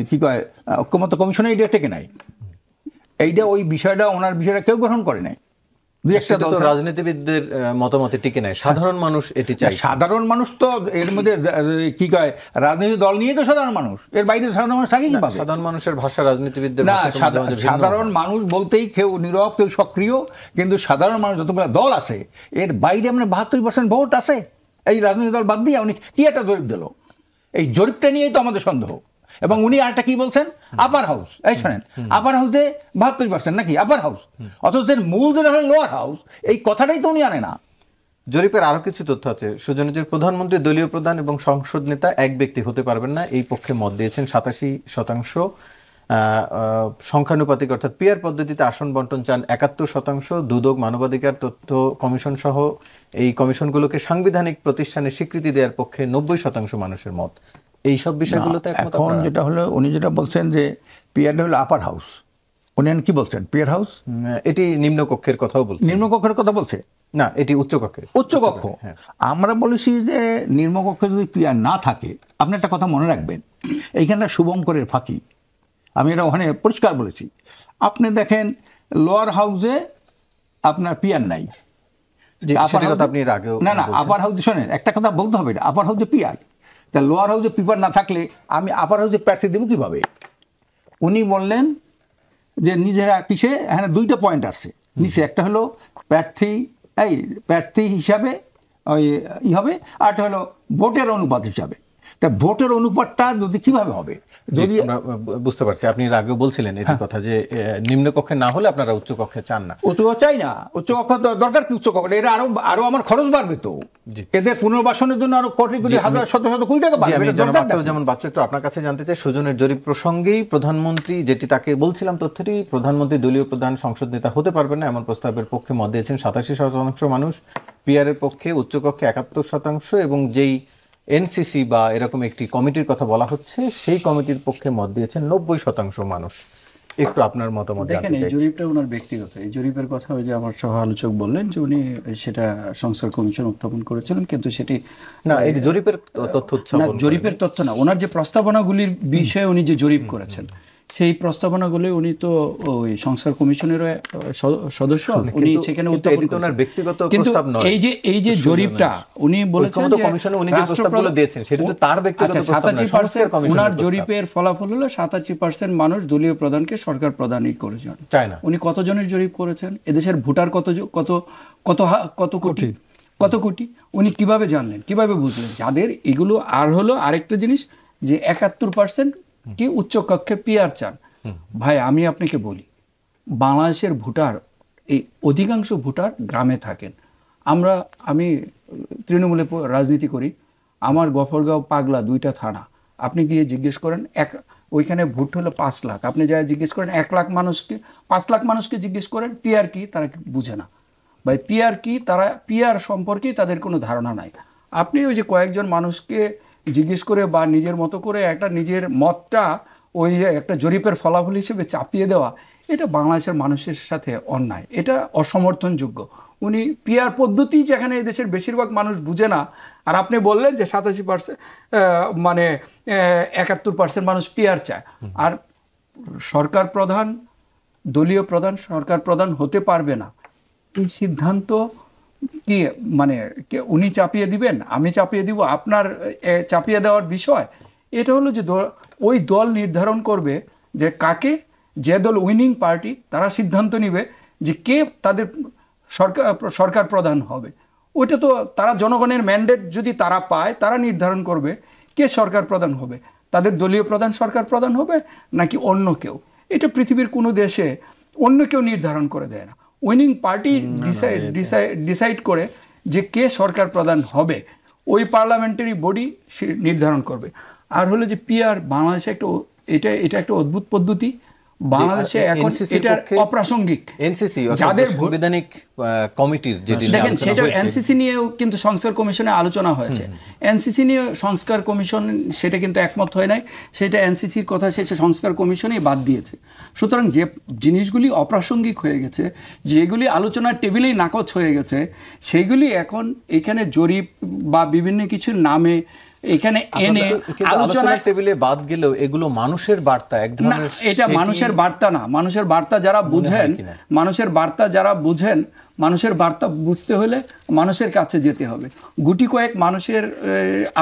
কী কয় ঐক্যমত্য কমিশনে এইটা টেকে নাই। এইটা ওই বিষয়টা, ওনার বিষয়টা কেউ গ্রহণ করে নাই। দুই একটা দল, রাজনীতিবিদদের মতামতে টিকে নাই, সাধারণ মানুষ এটি চায়। সাধারণ মানুষ তো এর মধ্যে কি কয়, রাজনীতি দল নিয়ে তো সাধারণ মানুষ, এর বাইরে সাধারণ মানুষ থাকে কিভাবে? সাধারণ মানুষের ভাষা রাজনীতিবিদদের না, সাধারণ মানুষ বলতেই কেউ নীরব, কেউ সক্রিয়, কিন্তু সাধারণ মানুষ যতগুলো দল আছে এর বাইরে আমরা 72% ভোট আছে। এই রাজনৈতিক দল বাদ দিয়ে উনি কি একটা জরিপ দিল, এই জরিপটা নিয়েই তো আমাদের সন্দেহ। এবং উনি আরেকটা কি বলছেন, আপার হাউস, এই শোনেন, আপার হাউসে 72% নাকি আপার হাউস, অথচ মূল যেটা হলো লোয়ার হাউস, এই কথাটাই তো উনি আনে না। জরিপের আরো কিছু তথ্য আছে। সুজনের প্রধানমন্ত্রী, দলীয় প্রধান এবং সংসদ নেতা এক ব্যক্তি হতে পারবেন না, এই পক্ষে মত দিয়েছেন 87%। সংখ্যানুপাতিক অর্থাৎ পিয়ার পদ্ধতিতে আসন বন্টন চান 71%। দুদক, মানবাধিকার তথ্য কমিশন সহ এই কমিশনগুলোকে সাংবিধানিক প্রতিষ্ঠানের স্বীকৃতি দেওয়ার পক্ষে 90% মানুষের মত। এইসব বিষয়গুলোতে একমত। এখন যেটা হলো, উনি যেটা বলছেন যে পিয়ার হলো আপার হাউস, উনি কি বলছেন পিয়ার হাউস? এটি নিম্নকক্ষের কথাও বলছে। নিম্নকক্ষের কথা বলছে না, এটি উচ্চকক্ষের। উচ্চকক্ষ। আমরা বলেছি যে নিম্নকক্ষে যদি পিয়ার না থাকে, আপনি একটা কথা মনে রাখবেন, এইখানটা শুভঙ্করের ফাঁকি, আমি এটা ওখানে পরিষ্কার বলেছি। আপনি দেখেন লোয়ার হাউসে আপনার পিয়ার নাই, না না, আপার হাউসে শোনেন একটা কথা বলতে হবে, আপার হাউসে পিয়ার, তা লোয়ার হাউসে পিপার না থাকলে আমি আপার হাউসে প্রার্থী দেবো কীভাবে? উনি বললেন যে নিজেরা কিসে, হ্যাঁ দুইটা পয়েন্ট আসছে নিচে, একটা হলো প্রার্থী হিসাবে ওই হবে, আর একটা হলো ভোটের অনুপাত হিসাবে। তা ভোটের অনুপাতটা যদি কিভাবে হবে? যদি বুঝতে পারছি, আপনি এর আগেও বলছিলেন এটি কথা যে নিম্নকক্ষে না হলে আপনারা উচ্চকক্ষে চান না। উচ্চকক্ষ চাই না, উচ্চকক্ষ দরকার কি? উচ্চকক্ষ এর আরো আমার খরচ বাড়বে তো, এদের পুনর্বাসনের জন্য আরো কোটি কোটি হাজার শত শত কোটি টাকা বাড়বে। যেমন বাচ্চু, একটু আপনার কাছে জানতে চাই, সুজনের জরিপ প্রসঙ্গেই প্রধানমন্ত্রী, যেটি তাকে বলছিলাম তথ্যটি, প্রধানমন্ত্রী, দলীয় প্রধান, সংসদ নেতা হতে পারবেন না এমন প্রস্তাবের পক্ষে মত দিয়েছেন 87% মানুষ। পিয়ারের পক্ষে উচ্চকক্ষে 71% এবং যেই এনসিসি বা এরকম একটি কমিটির কথা বলা হচ্ছে সেই কমিটির পক্ষে মত দিয়েছেন 90% মানুষ। একটু আপনার মতামত দেখেন, এই জরিপটা ওনার ব্যক্তিগত, এই জরিপের কথা ওই যে আমার সহ আলোচক বললেন যে উনি সেটা সংস্কার কমিশন উত্থাপন করেছিলেন, কিন্তু সেটি না, এই জরিপের তথ্য না, জরিপের তথ্য না, ওনার যে প্রস্তাবনাগুলির বিষয়ে উনি যে জরিপ করেছেন সেই প্রস্তাবনাগুলি উনি তো ওই সংস্কার কমিশনের সদস্য, উনি সেখানে উত্থাপন করেছেন। ব্যক্তিগত প্রস্তাব নয়, এই যে জরিপটা উনি বলেছেন যে কমিশনে উনি যে প্রস্তাবগুলো দিয়েছেন সেটা তো তার ব্যক্তিগত প্রস্তাব নয়, সংস্কার কমিশনের। ওনার জরিপের ফলাফল হলো 87% মানুষ দলীয় প্রধানকে সরকার প্রধানই করেছেন, চায় না। উনি কতজনের জরিপ করেছেন? এদেশের ভোটার কত কোটি, উনি কিভাবে জানলেন, কিভাবে বুঝলেন যাদের এগুলো? আর হলো আরেকটা জিনিস যে 71% কি উচ্চকক্ষে পিয়ার চান। ভাই আমি আপনাকে বলি, বাংলাদেশের ভোটার, এই অধিকাংশ ভোটার গ্রামে থাকেন। আমি তৃণমূলে রাজনীতি করি, আমার গফরগাঁও, পাগলা 2টা থানা, আপনি গিয়ে জিজ্ঞেস করেন, ওইখানে ভোট হলো 5 লাখ, আপনি যা জিজ্ঞেস করেন 1 লাখ মানুষকে, 5 লাখ মানুষকে জিজ্ঞেস করেন পিয়ার কি, তারা বুঝে না ভাই পিয়ার কি, তারা পিয়ার সম্পর্কে তাদের কোনো ধারণা নাই। আপনি ওই যে কয়েকজন মানুষকে জিজ্ঞেস করে বা নিজের মতো করে একটা নিজের মতটা ওই একটা জরিপের ফলাফল হিসেবে চাপিয়ে দেওয়া, এটা বাংলাদেশের মানুষের সাথে অন্যায়, এটা অসমর্থনযোগ্য। উনি পিয়ার পদ্ধতি যেখানে এই দেশের বেশিরভাগ মানুষ বুঝে না, আর আপনি বললেন যে 87% মানে 71% মানুষ পিয়ার চায়, আর সরকার প্রধান, দলীয় প্রধান সরকার প্রধান হতে পারবে না, এই সিদ্ধান্ত কি মানে উনি চাপিয়ে দিবেন, আমি চাপিয়ে দিব, আপনার চাপিয়ে দেওয়ার বিষয়? এটা হলো যে ওই দল নির্ধারণ করবে যে কাকে, যে দল উইনিং পার্টি তারা সিদ্ধান্ত নিবে যে কে তাদের সরকার প্রধান হবে। ওইটা তো তারা জনগণের ম্যান্ডেট যদি তারা পায়, তারা নির্ধারণ করবে কে সরকার প্রধান হবে, তাদের দলীয় প্রধান সরকার প্রধান হবে নাকি অন্য কেউ। এটা পৃথিবীর কোনো দেশে অন্য কেউ নির্ধারণ করে দেয় না, উইনিং পার্টি ডিসাইড করে যে কে সরকার প্রধান হবে, ওই পার্লামেন্টারি বডি নির্ধারণ করবে। আর হলো যে পিয়ার বাংলাদেশে এটা একটা অদ্ভুত পদ্ধতি, বাংলাদেশে এখন এটা অপ্রাসঙ্গিক। এনসিসি যাদের সাংবিধানিক কমিটির যেটি দেখেন, সেটা এনসিসি নিয়েও কিন্তু সংস্কার কমিশনে আলোচনা হয়েছে, এনসিসি নিয়ে সংস্কার কমিশন সেটা কিন্তু একমত হয় নাই, সেটা এনসিসির কথা শেষে সংস্কার কমিশনেই বাদ দিয়েছে। সুতরাং যে জিনিসগুলি অপ্রাসঙ্গিক হয়ে গেছে, যেগুলি আলোচনার টেবিলেই নাকচ হয়ে গেছে, সেইগুলি এখন এখানে জরিপ বা বিভিন্ন কিছুর নামে এখানে এনে আলোচনার টেবিলে বাদ গেলেও এগুলো মানুষের বার্তা, এক ধরনের। এটা মানুষের বার্তা না, মানুষের বার্তা যারা বুঝেন, মানুষের বার্তা যারা বুঝেন, মানুষের বার্তা বুঝতে হলে মানুষের কাছে যেতে হবে। গুটি কয়েক মানুষের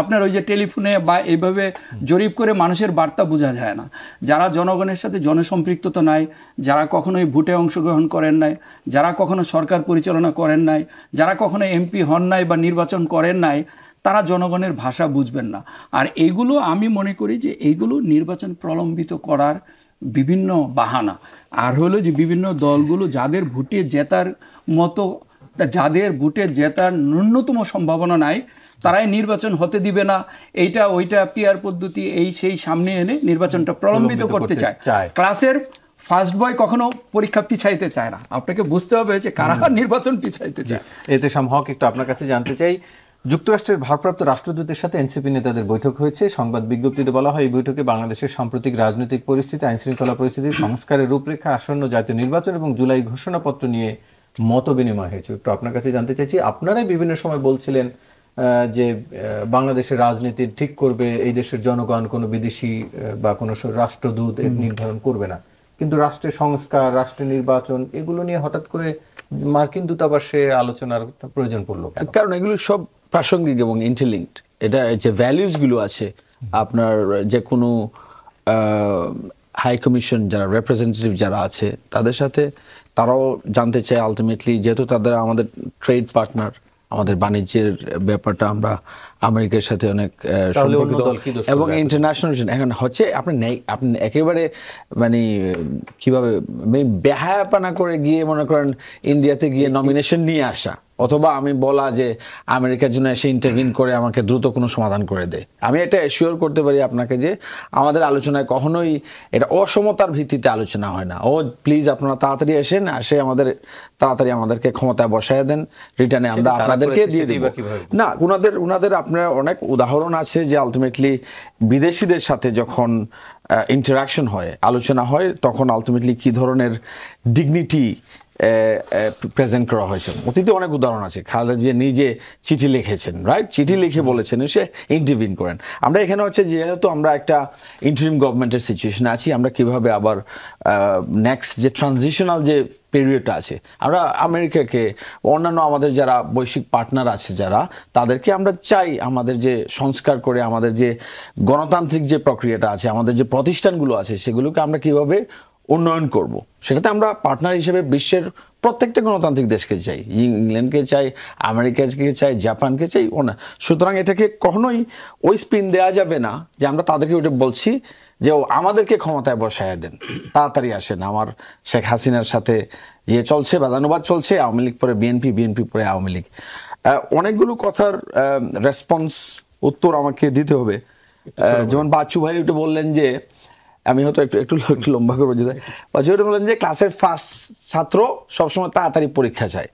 আপনার ওই যে টেলিফোনে বা এইভাবে জরিপ করে মানুষের বার্তা বোঝা যায় না। যারা জনগণের সাথে জনসম্পৃক্ততা নাই, যারা কখনোই ভোটে অংশগ্রহণ করেন নাই, যারা কখনো সরকার পরিচালনা করেন নাই, যারা কখনো এমপি হন নাই বা নির্বাচন করেন নাই, তারা জনগণের ভাষা বুঝবেন না। আর এইগুলো আমি মনে করি যে এইগুলো নির্বাচন প্রলম্বিত করার বিভিন্ন বাহানা। আর হলো যে বিভিন্ন দলগুলো যাদের ভোটে জেতার মতো, যাদের ভোটে জেতার ন্যূনতম সম্ভাবনা নাই, তারাই নির্বাচন হতে দিবে না, এইটা ওইটা পিয়ার পদ্ধতি এই সেই সামনে এনে নির্বাচনটা প্রলম্বিত করতে চায়। ক্লাসের ফার্স্ট বয় কখনো পরীক্ষা পিছাইতে চায় না। আপনাকে বুঝতে হবে যে কারা নির্বাচন পিছাইতে চায়। এতে সম্ভব একটু আপনার কাছে জানতে চাই, যুক্তরাষ্ট্রের ভারপ্রাপ্ত রাষ্ট্রদূতের সাথে এনসিপি নেতাদের বৈঠক হয়েছে। সংবাদ বিজ্ঞপ্তিতে বলা হয় এই বৈঠকে বাংলাদেশের সাম্প্রতিক রাজনৈতিক পরিস্থিতি, আইনশৃঙ্খলা পরিস্থিতি, সংস্কারের রূপরেখা, আসন্ন জাতীয় নির্বাচন এবং জুলাই ঘোষণাপত্র নিয়ে মত বিনিময় হয়েছে। একটু আপনার কাছে জানতে চাইছি, আপনারাই বিভিন্ন সময় বলছিলেন যে বাংলাদেশের রাজনীতি ঠিক করবে এই দেশের জনগণ, কোনো বিদেশি বা কোনো রাষ্ট্রদূত নির্ধারণ করবে না, কিন্তু রাষ্ট্রের সংস্কার, রাষ্ট্রের নির্বাচন এগুলো নিয়ে হঠাৎ করে মার্কিন দূতাবাসে আলোচনার প্রয়োজন পড়লো কেন? কারণ এগুলো সব প্রাসঙ্গিক এবং ইন্টারলিঙ্কড। এটা যে ভ্যালুসগুলো আছে আপনার, যে কোনো হাই কমিশন যারা রিপ্রেজেন্টেটিভ যারা আছে তাদের সাথে তারাও জানতে চায় আলটিমেটলি, যেহেতু তাদের আমাদের ট্রেড পার্টনার, আমাদের বাণিজ্যের ব্যাপারটা আমরা আমেরিকার সাথে অনেক সম্পর্কিত এবং ইন্টারন্যাশনাল। এখন হচ্ছে আপনি একেবারে মানে কীভাবে বেহায়াপানা করে গিয়ে মনে করেন ইন্ডিয়াতে গিয়ে নমিনেশন নিয়ে আসা, অথবা আমি বলা যে আমেরিকার জন্য এসে ইন্টারভিন করে আমাকে দ্রুত কোনো সমাধান করে দেয়। আমি এটা অ্যাসিওর করতে পারি আপনাকে যে আমাদের আলোচনায় কখনোই এটা অসমতার ভিত্তিতে আলোচনা হয় না। ও প্লিজ আপনারা তাড়াতাড়ি এসেন, আসে আমাদের তাড়াতাড়ি আমাদেরকে ক্ষমতায় বসায় দেন, রিটার্নে আমরা আপনাদেরকে দিয়ে দিব না। উনাদের আপনার অনেক উদাহরণ আছে যে আলটিমেটলি বিদেশিদের সাথে যখন ইন্টারাকশন হয়, আলোচনা হয়, তখন আলটিমেটলি কী ধরনের ডিগনিটি প্রেজেন্ট করা হয়েছে। অতীতে অনেক উদাহরণ আছে। খালেদা জিয়া নিজে চিঠি লিখেছেন, রাইট? চিঠি লিখে বলেছেন সে ইন্টারভিন করেন। আমরা এখানে হচ্ছে যেহেতু আমরা একটা ইন্টারিম গভর্নমেন্টের সিচুয়েশনে আছি, আমরা কিভাবে আবার নেক্সট যে ট্রানজিশনাল যে পিরিয়ডটা আছে, আমরা আমেরিকাকে, অন্যান্য আমাদের যারা বৈশ্বিক পার্টনার আছে যারা, তাদেরকে আমরা চাই আমাদের যে সংস্কার করে আমাদের যে গণতান্ত্রিক যে প্রক্রিয়াটা আছে, আমাদের যে প্রতিষ্ঠানগুলো আছে, সেগুলোকে আমরা কিভাবে উন্নয়ন করব, সেটাতে আমরা পার্টনার হিসেবে বিশ্বের প্রত্যেকটা গণতান্ত্রিক দেশকে চাই, ইংল্যান্ডকে চাই, আমেরিকাকে চাই, জাপানকে চাই। সুতরাং এটাকে কখনোই ওই স্পিন দেওয়া যাবে না যে আমরা তাদেরকে ওটা বলছি যে আমাদেরকে ক্ষমতায় বসায় দেন, তাড়াতাড়ি আসেন। আমার শেখ হাসিনার সাথে ইয়ে চলছে, বাদানুবাদ চলছে, আওয়ামী লীগ পরে বিএনপি, বিএনপি পরে আওয়ামী লীগ। অনেকগুলো কথার রেসপন্স উত্তর আমাকে দিতে হবে। যেমন বাচ্চু ভাই ওটা বললেন যে, আমি হয়তো একটু লম্বা করে বোঝা যায়, বাচ্চু ভাই বললেন যে ক্লাসের ফার্স্ট ছাত্র সবসময় তাড়াতাড়ি পরীক্ষা চায়।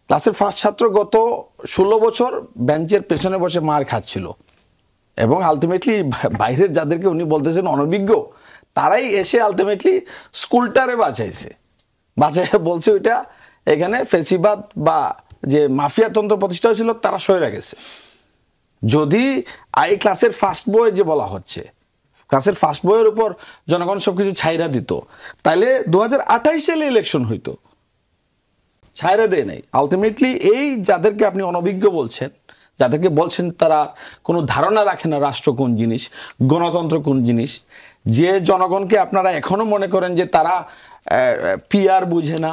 ক্লাসের ফার্স্ট ছাত্র গত 16 বছর বেঞ্চের পেছনে বসে মার খাচ্ছিল, এবং আলটিমেটলি বাইরের যাদেরকে উনি বলতেছেন অনভিজ্ঞ, তারাই এসে আলটিমেটলি স্কুলটারে বাঁচাইছে, বলছে ওইটা এখানে ফেসিবাদ বা যে মাফিয়া তন্ত্র প্রতিষ্ঠা হয়েছিল তারা সরে গেছে। যদি এই ক্লাসের ফার্স্ট বয় যে বলা হচ্ছে, ক্লাসের ফার্স্ট বইয়ের উপর জনগণ সবকিছু ছাইরা দিত, তাইলে 2028 সালে ইলেকশন হইতো, ছাইরা দেয় নাই। আলটিমেটলি এই যাদেরকে আপনি অনভিজ্ঞ বলছেন, যাদেরকে বলছেন তারা কোনো ধারণা রাখে না রাষ্ট্র কোন জিনিস, গণতন্ত্র কোন জিনিস, যে জনগণকে আপনারা এখনো মনে করেন যে তারা পিআর বুঝে না,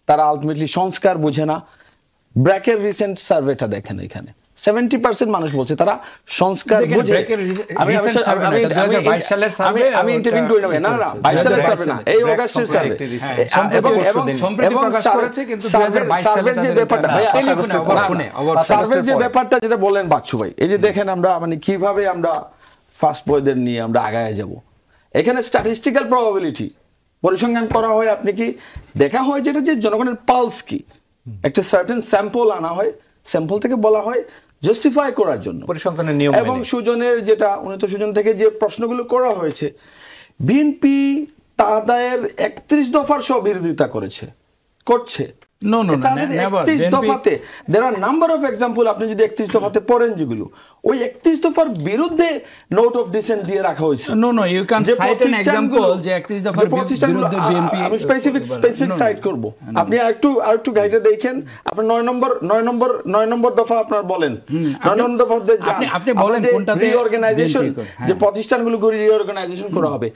তারা আলটিমেটলি সংস্কার বুঝে না। ব্র্যাকের রিসেন্ট সার্ভেটা দেখেন, এখানে 70% মানুষ বলছে তারা সংস্কার বুঝে। আমি ইন্টারভিউ করি না, না 22 সালের সার্ভে না, এই অগাস্টের সার্ভে। সার্ভের যে ব্যাপারটা যেটা বলেন বাচ্চু ভাই, এই যে দেখেন আমরা মানে কিভাবে আমরা ফার্স্ট বয়দের নিয়ে আমরা আগায় যাব। এখানে স্ট্যাটিস্টিক্যাল প্রবাবিলিটি পরিসংখ্যান করা হয়, আপনি কি দেখা হয় যেটা যে জনগণের পালস কি, একটা সার্টেন স্যাম্পল আনা হয়, স্যাম্পল থেকে বলা হয় জাস্টিফাই করার জন্য পরিসংখ্যানের নিয়ম। এবং সুজনের যেটা উন্নত সুজন থেকে যে প্রশ্নগুলো করা হয়েছে, বিএনপি তাদের 31 দফার সহ বিরোধিতা করছে। No, তাদের never. 31 দফাতে there are number of example, আপনি যদি 31 দফাতে পড়েন যেগুলো, ওই 31 দফার বিরুদ্ধে নোট অফ ডিসেন্ট দিয়ে রাখা হয়েছে। No, you can cite an example যে 31 দফার বিরুদ্ধে বিএনপি, আমি স্পেসিফিক সাইট করব। আপনি আরেকটু গাইডে দেখেন, আপনি 9 নম্বর দফা আপনার বলেন, 9 নম্বর দফাতে আপনি বলেন কোনটাতে রিঅর্গানাইজেশন, যে প্রতিষ্ঠানগুলো রিঅর্গানাইজেশন করা হবে।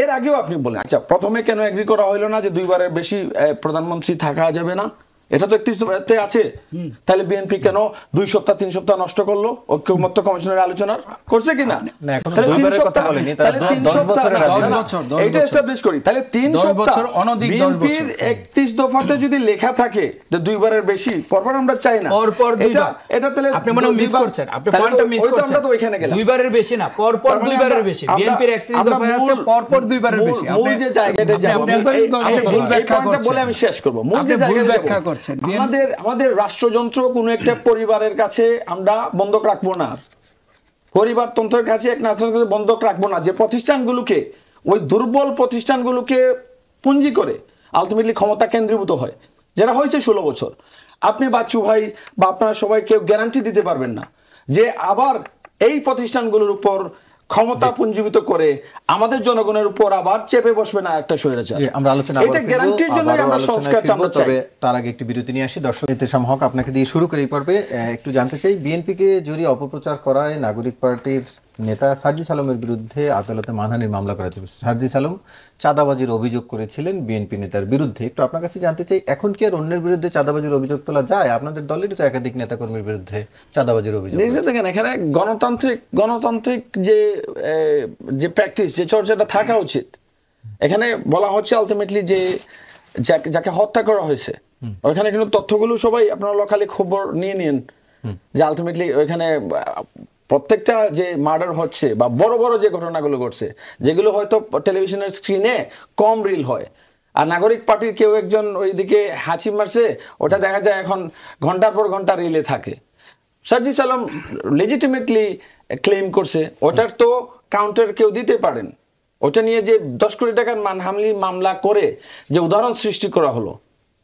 এর আগেও আপনি বলেন, আচ্ছা প্রথমে কেন এগ্রি করা হলো না যে 2 বারের বেশি প্রধানমন্ত্রী থাকা যাবে না? এটা তো 31 দফাতে আছে। তাহলে বিএনপি কেন 2 সপ্তাহ 3 সপ্তাহ নষ্ট করলো ঐক্যমত্য কমিশনের আলোচনা করছে কিনা? তাহলে 2 বারের কথা বলেনি, তাহলে 10 বছরের এটা এস্টাবলিশ করি। তাহলে 3 সপ্তাহ অনধিক 10 বছর 31 দফাতে যদি লেখা থাকে যে 2 বারের বেশি পরপর আমরা চাই না, এটা তাহলে আপনি মনে মিস করছেন, আপনি পয়েন্টটা মিস করছেন। আমরা তো ওইখানে গেলাম 2 বারের বেশি না, পরপর 2 বারের বেশি। বিএনপির 31 দফায় আছে পরপর 2 বারের বেশি। আপনি যে জায়গাটা যাবেন, আপনি ভুল ব্যাখ্যা করছেন বলে আমি শেষ করব। মূল যে জায়গাটা আমাদের রাষ্ট্রযন্ত্র কোন একটা পরিবারের কাছে আমরা বন্ধক রাখবো না, পরিবারতন্ত্রের কাছে এক নাগরিক বন্ধক রাখবো না, যে প্রতিষ্ঠানগুলোকে, ওই দুর্বল প্রতিষ্ঠানগুলোকে পুঁজি করে আলটিমেটলি ক্ষমতা কেন্দ্রীভূত হয়, যেটা হয়েছে 16 বছর। আপনি বাচ্চু ভাই বা আপনারা সবাই কেউ গ্যারান্টি দিতে পারবেন না যে আবার এই প্রতিষ্ঠানগুলোর উপর ক্ষমতা পুঞ্জীবিত করে আমাদের জনগণের উপর আবার চেপে বসবে না একটা স্বৈরাচার। আমরা আলোচনা এটা গ্যারান্টির জন্য আমরা সংস্কারটা আমরা চাই। তবে তার আগে একটি বিরতি নিয়ে আসি। দর্শক ইহতেশাম হক, আপনাকে দিয়ে শুরু করে এই পর্বে একটু জানতে চাই, বিএনপিকে জড়িয়ে অপপ্রচার করায় নাগরিক পার্টির নেতা সার্জিস আলমের বিরুদ্ধে আদালতে মানহানির মামলা করা হয়েছে। সার্জিস আলম চাঁদাবাজির অভিযোগ করেছিলেন বিএনপি নেতার বিরুদ্ধে। একটু আপনার কাছে জানতে চাই, এখন কি আর অন্যের বিরুদ্ধে চাঁদাবাজির অভিযোগ তোলা যায়? আপনাদের দলেরই তো একাধিক নেতাকর্মীর বিরুদ্ধে চাঁদাবাজির অভিযোগ। দেখেন এখানে গণতান্ত্রিক যে প্র্যাকটিস, যে চর্চাটা থাকা উচিত। এখানে বলা হচ্ছে আলটিমেটলি যে যাকে হত্যা করা হয়েছে, ওইখানে কিন্তু তথ্যগুলো সবাই আপনারা লোকালি খবর নিয়ে নিন, যে আলটিমেটলি ওইখানে প্রত্যেকটা যে মার্ডার হচ্ছে বা বড় বড় যে ঘটনাগুলো ঘটছে, যেগুলো হয়তো টেলিভিশনের স্ক্রিনে কম রিল হয়, আর নাগরিক পার্টির কেউ একজন ওইদিকে হাঁচি মারছে, ওটা দেখা যায় এখন ঘন্টার পর ঘন্টা রিলে থাকে। সার্জিস আলম লেজিটিমেটলি ক্লেম করছে, ওটার তো কাউন্টার কেউ দিতে পারেন। ওটা নিয়ে যে 10 কোটি টাকার মানহানির মামলা করে যে উদাহরণ সৃষ্টি করা হলো,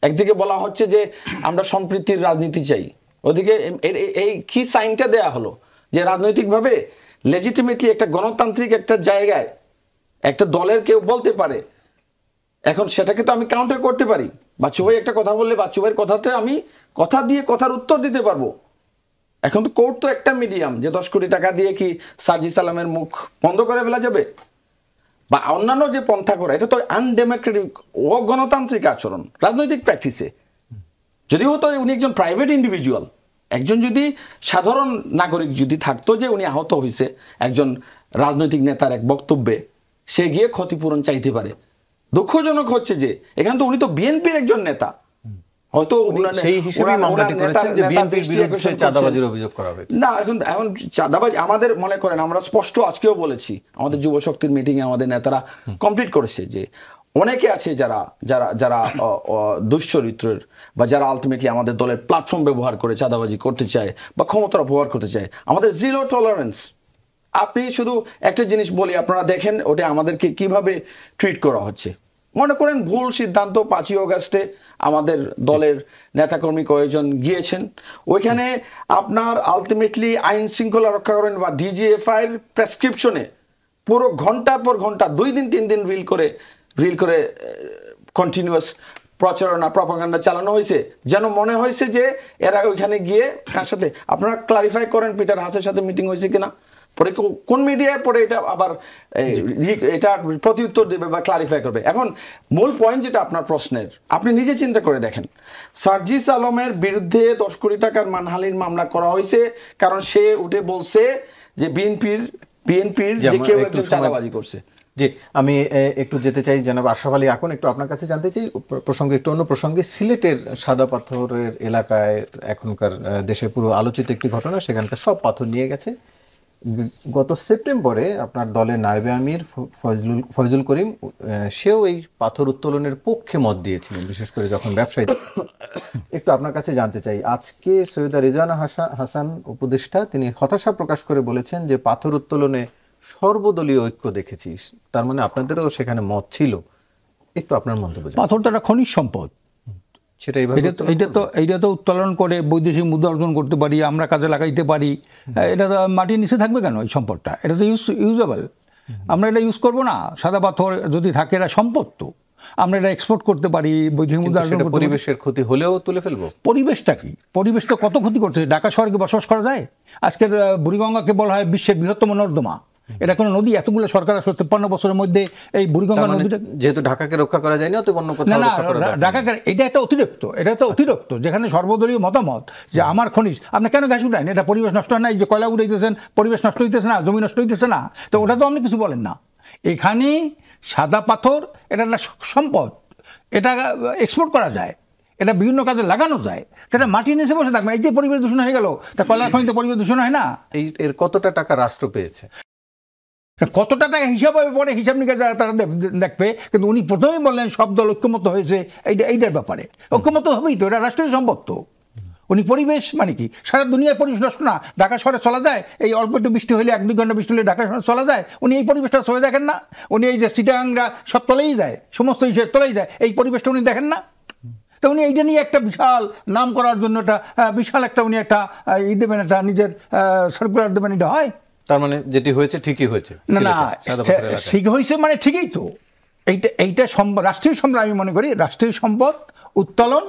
একদিকে বলা হচ্ছে যে আমরা সম্প্রীতির রাজনীতি চাই, ওদিকে এই কি সাইনটা দেয়া হলো যে রাজনৈতিকভাবে লেজিটিমেটলি একটা গণতান্ত্রিক একটা জায়গায় একটা দলের কেউ বলতে পারে, এখন সেটাকে তো আমি কাউন্টার করতে পারি। বাচ্চু ভাই একটা কথা বললে বাচ্চু ভাইয়ের কথাতে আমি কথা দিয়ে কথার উত্তর দিতে পারবো। এখন তো কোর্ট তো একটা মিডিয়াম, যে 10 কোটি টাকা দিয়ে কি সার্জিস আলমের মুখ বন্ধ করে ফেলা যাবে, বা অন্যান্য যে পন্থা করা, এটা তো আনডেমোক্রেটিক, অগণতান্ত্রিক আচরণ রাজনৈতিক প্র্যাকটিসে। যদি হতো উনি একজন প্রাইভেট ইন্ডিভিজুয়াল, একজন যদি সাধারণ নাগরিক যদি থাকতো যে উনি আহত হয়েছে একজন রাজনৈতিক নেতার এক বক্তব্যে, সে গিয়ে ক্ষতিপূরণ চাইতে পারে। দুঃখজনক হচ্ছে যে এখানে তো উনি তো বিএনপির একজন নেতা, হয়তো সেই হিসেবে মামলাটি করেছেন যে বিএনপির বিরুদ্ধে চাঁদাবাজির অভিযোগ করা হয়েছে। না, এখন চাঁদাবাজি আমাদের মনে করেন, আমরা স্পষ্ট আজকেও বলেছি, আমাদের যুব শক্তির মিটিং এ আমাদের নেতারা কমপ্লিট করেছে যে অনেকে আছে যারা যারা যারা দুশ্চরিত্রের বা যারা আলটিমেটলি আমাদের দলের প্ল্যাটফর্ম ব্যবহার করে চাঁদাবাজি করতে চায় বা ক্ষমতার অপব্যবহার করতে চায়। আমাদের জিরো টলারেন্স। আপনি শুধু একটা জিনিস বলি, আপনারা দেখেন ওটা আমাদেরকে কিভাবে ট্রিট করা হচ্ছে। মনে করেন ভুল সিদ্ধান্ত, 5ই অগাস্টে আমাদের দলের নেতাকর্মী কয়েকজন গিয়েছেন, ওইখানে আপনার আলটিমেটলি আইন শৃঙ্খলা রক্ষা করেন বা ডিজিএফআই এর প্রেসক্রিপশনে পুরো ঘন্টার পর ঘন্টা 2 দিন 3 দিন রিল করে কন্টিনিউয়াস প্রচারণা প্রপাগান্ডা চালানো হয়েছে, যেন মনে হয়েছে যে এরা ওইখানে গিয়ে কার সাথে, আপনারা ক্লারিফাই করেন পিটার হাসের সাথে মিটিং হয়েছে কিনা, পরে কোন মিডিয়ায় পরে এটা আবার এটা প্রত্যুত্তর দেবে বা ক্লারিফাই করবে। এখন মূল পয়েন্ট যেটা আপনার প্রশ্নের, আপনি নিজে চিন্তা করে দেখেন, সার্জিস আলমের বিরুদ্ধে 10 কোটি টাকার মানহানির মামলা করা হয়েছে কারণ সে উঠে বলছে যে বিএনপির যে কেউ একজন চাঁদাবাজি করছে। জি, আমি একটু যেতে চাই জনাব আশরাফ আলী আকন, একটু আপনার কাছে জানতে চাই প্রসঙ্গে একটু অন্য প্রসঙ্গে, সিলেটের সাদা পাথরের এলাকায় এখনকার দেশে পুরো আলোচিত একটি ঘটনা, সেখানকার সব পাথর নিয়ে গেছে। গত সেপ্টেম্বরে আপনার দলের নায়েবে আমির ফয়জুল করিম, সেও এই পাথর উত্তোলনের পক্ষে মত দিয়েছিলেন, বিশেষ করে যখন ব্যবসায়ী। একটু আপনার কাছে জানতে চাই, আজকে সৈয়দা রেজানা হাসান উপদেষ্টা তিনি হতাশা প্রকাশ করে বলেছেন যে পাথর উত্তোলনে সর্বদলীয় ঐক্য দেখেছি, তার মানে আপনাদেরও সেখানে মত ছিল। একটু আপনার মন্তব্য। পাথরটা একটা খনিজ সম্পদ, সেটা এইটা তো উত্তোলন করে বৈদেশিক মুদ্রা অর্জন করতে পারি, আমরা কাজে লাগাইতে পারি। এটা তো মাটির নিচে থাকবে কেন? এই সম্পদটা এটা তো ইউজেবল। আমরা এটা ইউজ করবো না? সাদা পাথর যদি থাকে, এটা সম্পদ, তো আমরা এটা এক্সপোর্ট করতে পারি, বৈদেশিক মুদ্রা অর্জন করতে পারি। পরিবেশের ক্ষতি হলেও তুলে ফেলবো? পরিবেশটা কি? পরিবেশটা কত ক্ষতি করছে? ঢাকা শহরে কি বসবাস করা যায়? আজকের বুড়িগঙ্গাকে বলা হয় বিশ্বের বৃহত্তম নর্দমা। এটা কোনো নদী? এতগুলো সরকার আসলে 53 বছরের মধ্যে এই বুড়িগঙ্গা নদীটা, যেহেতু ঢাকাকে রক্ষা করা যায়নি, অতএব অন্য কোথাও রক্ষা করা যায় না। ঢাকাকে এটা একটা অতিরিক্ত, এটা তো অতিরিক্ত, যেখানে সর্বদলীয় মতামত যে আমার খনিজ আপনি কেন গ্যাস উঠান, এটা পরিবেশ নষ্ট হয় না? এই যে কয়লা উঠাইতেছেন, পরিবেশ নষ্ট হইতেছে না, জমি নষ্ট হইতেছে না? তো ওটা তো আপনি কিছু বলেন না। এখানে সাদা পাথর এটা একটা সম্পদ, এটা এক্সপোর্ট করা যায়, এটা বিভিন্ন কাজে লাগানো যায়, সেটা মাটির নিচে বসে থাকবে। এই যে পরিবেশ দূষণ হয়ে গেল, তা কয়লার খনিতে পরিবেশ দূষণ হয় না? এর কতটা টাকা রাষ্ট্র পেয়েছে? কতটা টাকা হিসাব হবে পরে, হিসাব নিকাশ তারা দেখবে। কিন্তু উনি প্রথমেই বললেন সব দল ঐক্যমত হয়েছে এইটার ব্যাপারে। ঐক্যমত হবেই তো, এটা রাষ্ট্রীয় সম্পদ। তো উনি পরিবেশ মানে কি? সারা দুনিয়ার পরিবেশ নষ্ট না? ঢাকা শহরে চলা যায়? এই অল্প একটু বৃষ্টি হলে, 1-2 ঘন্টা বৃষ্টি হলে ঢাকা শহরে চলা যায়? উনি এই পরিবেশটা চলে দেখেন না? উনি এই যে চিটাংরা সব তলেই যায়, সমস্ত হিসেবে তলেই যায়, এই পরিবেশটা উনি দেখেন না? তো উনি এইটা নিয়ে একটা বিশাল নাম করার জন্য একটা বিশাল একটা উনি একটা দেবেন, একটা নিজের সার্কুলার দেবেন, এটা হয়? তার মানে যেটি হয়েছে ঠিকই হয়েছে? না, ঠিক হয়েছে মানে ঠিকই তো। এইটা রাষ্ট্রীয় সম্পদ, আমি মনে করি রাষ্ট্রীয় সম্পদ উত্তোলন,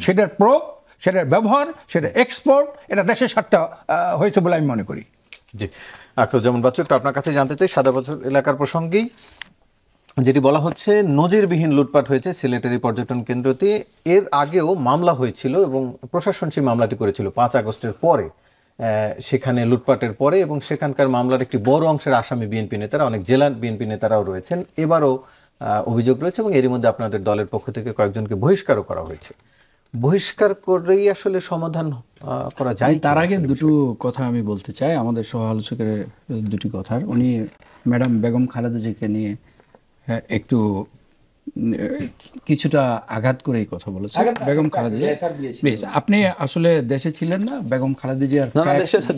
সেটার প্রয়োগ, সেটার ব্যবহার, সেটা এক্সপোর্ট, এটা দেশের স্বার্থে হয়েছে বলে আমি মনে করি। জি, আখরুজ্জামান বাচ্চু, একটু আপনার কাছে জানতে চাই সাদা পাথর এলাকার প্রসঙ্গেই যেটি বলা হচ্ছে নজিরবিহীন লুটপাট হয়েছে সিলেটের পর্যটন কেন্দ্রতে। এর আগেও মামলা হয়েছিল এবং প্রশাসন সেই মামলাটি করেছিল 5 আগস্টের পরে, সেখানে লুটপাটের পরে, এবং সেখানকার মামলার একটি বড় অংশের আসামি বিএনপি নেতারা, অনেক জেলার বিএনপি নেতারাও রয়েছেন। এবারও অভিযোগ রয়েছে এবং এরই মধ্যে আপনাদের দলের পক্ষ থেকে কয়েকজনকে বহিষ্কারও করা হয়েছে। বহিষ্কার করেই আসলে সমাধান করা যায়? তার আগে দুটো কথা আমি বলতে চাই, আমাদের সহ আলোচকের দুটি কথার। উনি ম্যাডাম বেগম খালেদা জিয়াকে নিয়ে একটু কিছুটা আঘাত করে এই কথা বলেছে। বেগম খালেদা জিয়া, প্লিজ, আপনি আসলে দেশে ছিলেন না? বেগম খালেদা জিয়ার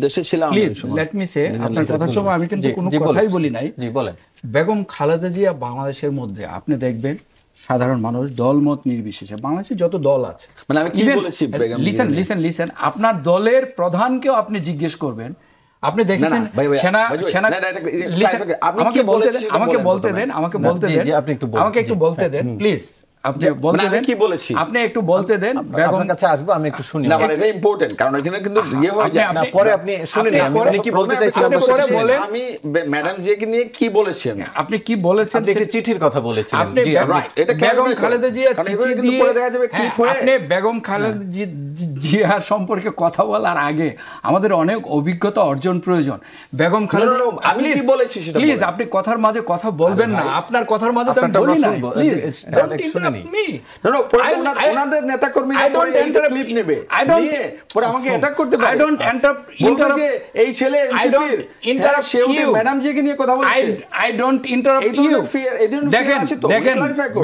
দেশে ছিলাম, প্লিজ লেট মি সে, আপনার কথার সময় আমি কিন্তু কোনো কথাই বলি নাই। জি বলেন। বেগম খালেদা জিয়া বাংলাদেশের মধ্যে আপনি দেখবেন সাধারণ মানুষ দলমত নির্বিশেষে, বাংলাদেশে যত দল আছে, মানে আমি কি বলেছি, লিসেন, আপনার দলের প্রধানকেও আপনি জিজ্ঞেস করবেন, আপনি দেখেছেন সেনা আমাকে বলতে দেন আমাকে একটু বলতে দেন প্লিজ। আপনি বলতে দেন, কি বলেছি আপনি একটু বলতে দেন। আপনার কাছে আসবো, আমি একটু শুনি। না, এটা ইম্পর্টেন্ট, কারণ এখানে কিন্তু ইয়ে হয়ে যায় না। পরে আপনি শুনে নিন আমি কি বলতে চাইছিলাম। আমি ম্যাডাম জিয়াকে নিয়ে কি বলেছি, আপনি কি বলেছেন? আপনি একটি চিঠির কথা বলেছিলেন। জি, এটা বেগম খালেদা জিয়া চিঠি দিয়ে পরে দেখা যাবে ক্লিপ হয়ে। আপনি বেগম খালেদা জিয়া সম্পর্কে কথা বলার আগে আমাদের অনেক অভিজ্ঞতা অর্জন প্রয়োজন। বেগম খালেদা, আমি কি বলেছি সেটা প্লিজ আপনি কথার মাঝে কথা বলবেন না। আপনার কথার মাঝে তো আমি বলি না, প্লিজ শুনুন। ওনাদের নেতা কর্মীরা পরে ক্লিপ নেবে, পরে আমাকে অ্যাটাক করতে পারে। আই ডোন্ট ইন্টারাপ্ট, এই ছেলে ম্যাডাম জিকে নিয়ে কথা বলছে। I don't interrupt you. দেখেন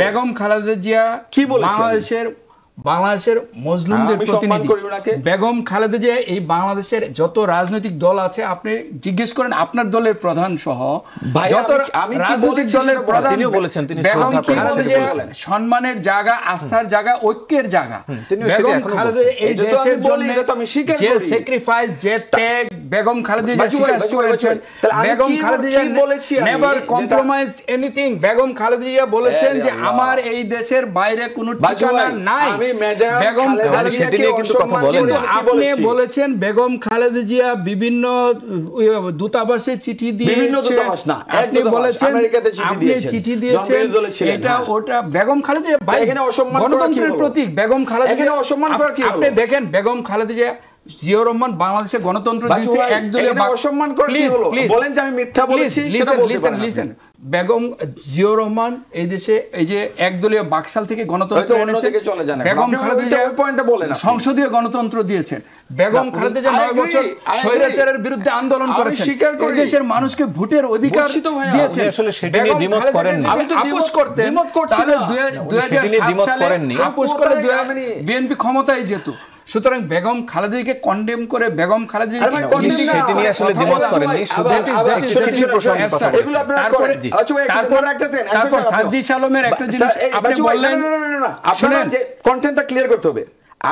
বেগম খালেদা জিয়া কি বলেছেন? বাংলাদেশের মজলুমদের প্রতিনিধি বেগম খালেদা জিয়া এই বাংলাদেশের যত রাজনৈতিক দল আছে, আপনি জিজ্ঞেস করেন আপনার দলের প্রধান সহ যত রাজনৈতিক দলের প্রধান, তিনিও বলেছেন তিনি সম্মানের জায়গা, আস্থার জায়গা, ঐক্যের জায়গা। বেগম খালেদা এই দেশের জন্য যে স্যাক্রিফাইস, যে ত্যাগ বেগম খালেদা জিয়া স্বীকার করেছেন। Begum Khaleda Zia never compromised anything. Begum Khaleda Zia বলেছেন যে আমার এই দেশের বাইরে কোনো ঠিকানা নাই। বেগম আপনি বলেছেন বেগম খালেদা জিয়া বিভিন্ন দূতাবাসে চিঠি দিয়ে, আপনি বলেছেন আপনি চিঠি দিয়েছেন, এটা ওটা। বেগম খালেদা জিয়া গণতন্ত্রের প্রতীক। বেগম খালেদা জিয়া, আপনি দেখেন বেগম খালেদা জিয়া, জিয়াউর রহমান বাংলাদেশে গণতন্ত্র দিয়েছে একদলীয়। অসম্মান করা কি হলো? বলেন যে আমি মিথ্যা বলেছি, সেটা বলতে পারেন। লিসেন, বেগম জিয়াউর রহমান এই দেশে এই যে একদলীয় বাকশাল থেকে গণতন্ত্র এনেছে। বেগম খালেদা জিয়া সংসদীয় গণতন্ত্র দিয়েছেন। বেগম খালেদা জিয়া 9 বছর স্বৈরাচারের বিরুদ্ধে আন্দোলন করেছেন। এই দেশের মানুষকে ভোটের অধিকার দিয়েছেন। আমি তো আপোষ করতেন, তাহলে 2007 সালে আপোষ করে বিএনপি ক্ষমতায় যেত। সুতরাং বেগম খালেদাকে কন্ডেম করে বেগম খালেদা সেটি নিয়ে আসলে দ্বিমত করেননি, শুধু চিঠির প্রসঙ্গে কথা বলেছেন। তারপর সার্জিস আলমের একটা জিনিস আপনি বললেন, আপনারা যে কন্টেন্টটা ক্লিয়ার করতে হবে।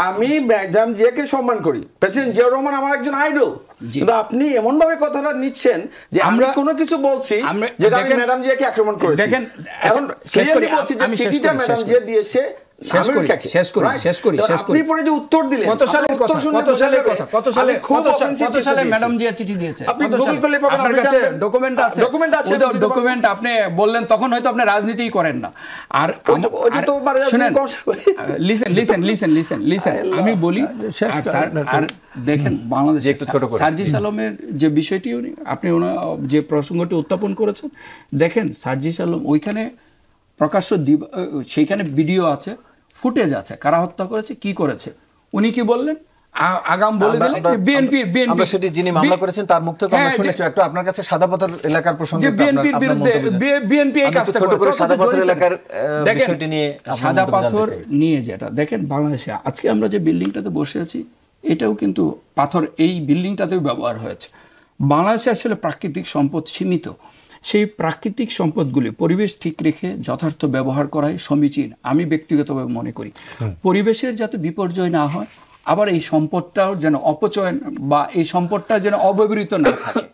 আমি ম্যাডাম জিয়াকে সম্মান করি, প্রেসিডেন্ট জিয়াউর রহমান আমার একজন আইডল, কিন্তু আপনি এমন ভাবে কথাটা নিচ্ছেন যে আমরা কোনো কিছু বলছি যেটা আমি ম্যাডাম জিয়াকে আক্রমণ করেছি। দেখেন এখন ক্লিয়ারলি বলছি যে চিঠিটা ম্যাডাম জিয়া দিয়েছে শেষ করি আপনি পরে যে উত্তর দিলেন, কত সালে ম্যাডাম জিয়া চিঠি দিয়েছে, আপনি গুগল করলে পাবেন, আপনার কাছে ডকুমেন্ট আছে, ডকুমেন্ট আপনি বললেন তখন হয়তো আপনি রাজনীতিই করেন না। আর শুনেন, লিসেন আমি বলি, আর দেখেন বাংলাদেশে সার্জিস আলমের যে বিষয়টি আপনি যে প্রসঙ্গটি উত্থাপন করেছেন, দেখেন সার্জিস আলম ওইখানে প্রকাশ্য সেইখানে ভিডিও আছে, ফুটেজ আছে, কারা হত্যা করেছে, কি করেছে, উনি কি বললেন আগাম বলে দিলেন বিএনপি আমরা সেটি যিনি মামলা করেছেন তার মুখ থেকে আমরা শুনেছি। একটু আপনার কাছে সাদাপাথর এলাকার প্রসঙ্গে বিএনপির বিরুদ্ধে বিএনপি এই কাজটা ছোট করে সাদাপাথর এলাকার বিষয়টি নিয়ে, সাদাপাথর নিয়ে যেটা দেখেন বাংলাদেশে আজকে আমরা যে বিল্ডিংটাতে বসে আছি এটাও কিন্তু পাথর এই বিল্ডিংটাতেও ব্যবহার হয়েছে। বাংলাদেশে আসলে প্রাকৃতিক সম্পদ সীমিত, সেই প্রাকৃতিক সম্পদগুলি পরিবেশ ঠিক রেখে যথার্থ ব্যবহার করাই সমীচীন আমি ব্যক্তিগতভাবে মনে করি। পরিবেশের যাতে বিপর্যয় না হয়, আবার এই সম্পদটাও যেন অপচয় বা এই সম্পদটা যেন অব্যবহৃত না থাকে,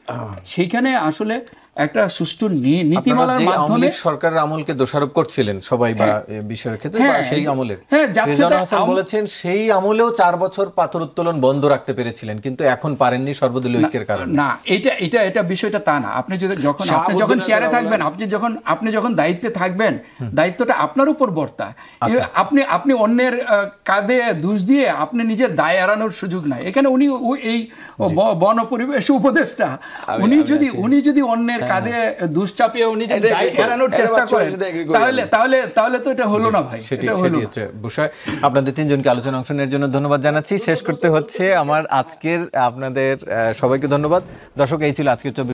সেইখানে আসলে একটা সুষ্ঠু নীতিমালার মাধ্যমে সরকারের আমলকে দোষারোপ করছিলেন সবাই বা বিষয়ের ক্ষেত্রে, সেই আমলের রেজাউল হাসান বলেছেন সেই আমলেও 4 বছর পাথর উত্তোলন বন্ধ রাখতে পেরেছিলেন, কিন্তু এখন পারেননি সর্বদলীয় ঐক্যের কারণে। না, এটা বিষয়টা তা না। আপনি যখন চেয়ারে থাকবেন, আপনি যখন দায়িত্বে থাকবেন, দায়িত্বটা আপনার উপর বর্তায়। আপনি অন্যের কাঁধে দোষ দিয়ে আপনি নিজের দায় এড়ানোর সুযোগ নাই। এখানে উনি এই বন পরিবেশ উপদেষ্টা, উনি যদি অন্যের কাঁধে দোষ চাপিয়ে উনি যদি দায় এড়ানোর চেষ্টা করেন, তাহলে তো এটা হলো না ভাই। সেটি হচ্ছে বিষয়। আপনাদের তিনজনকে আলোচনা অংশ নেওয়ার জন্য ধন্যবাদ জানাচ্ছি। শেষ করতে হচ্ছে আমার আজকের, আপনাদের সবাইকে ধন্যবাদ। দর্শক, এই ছিল আজকের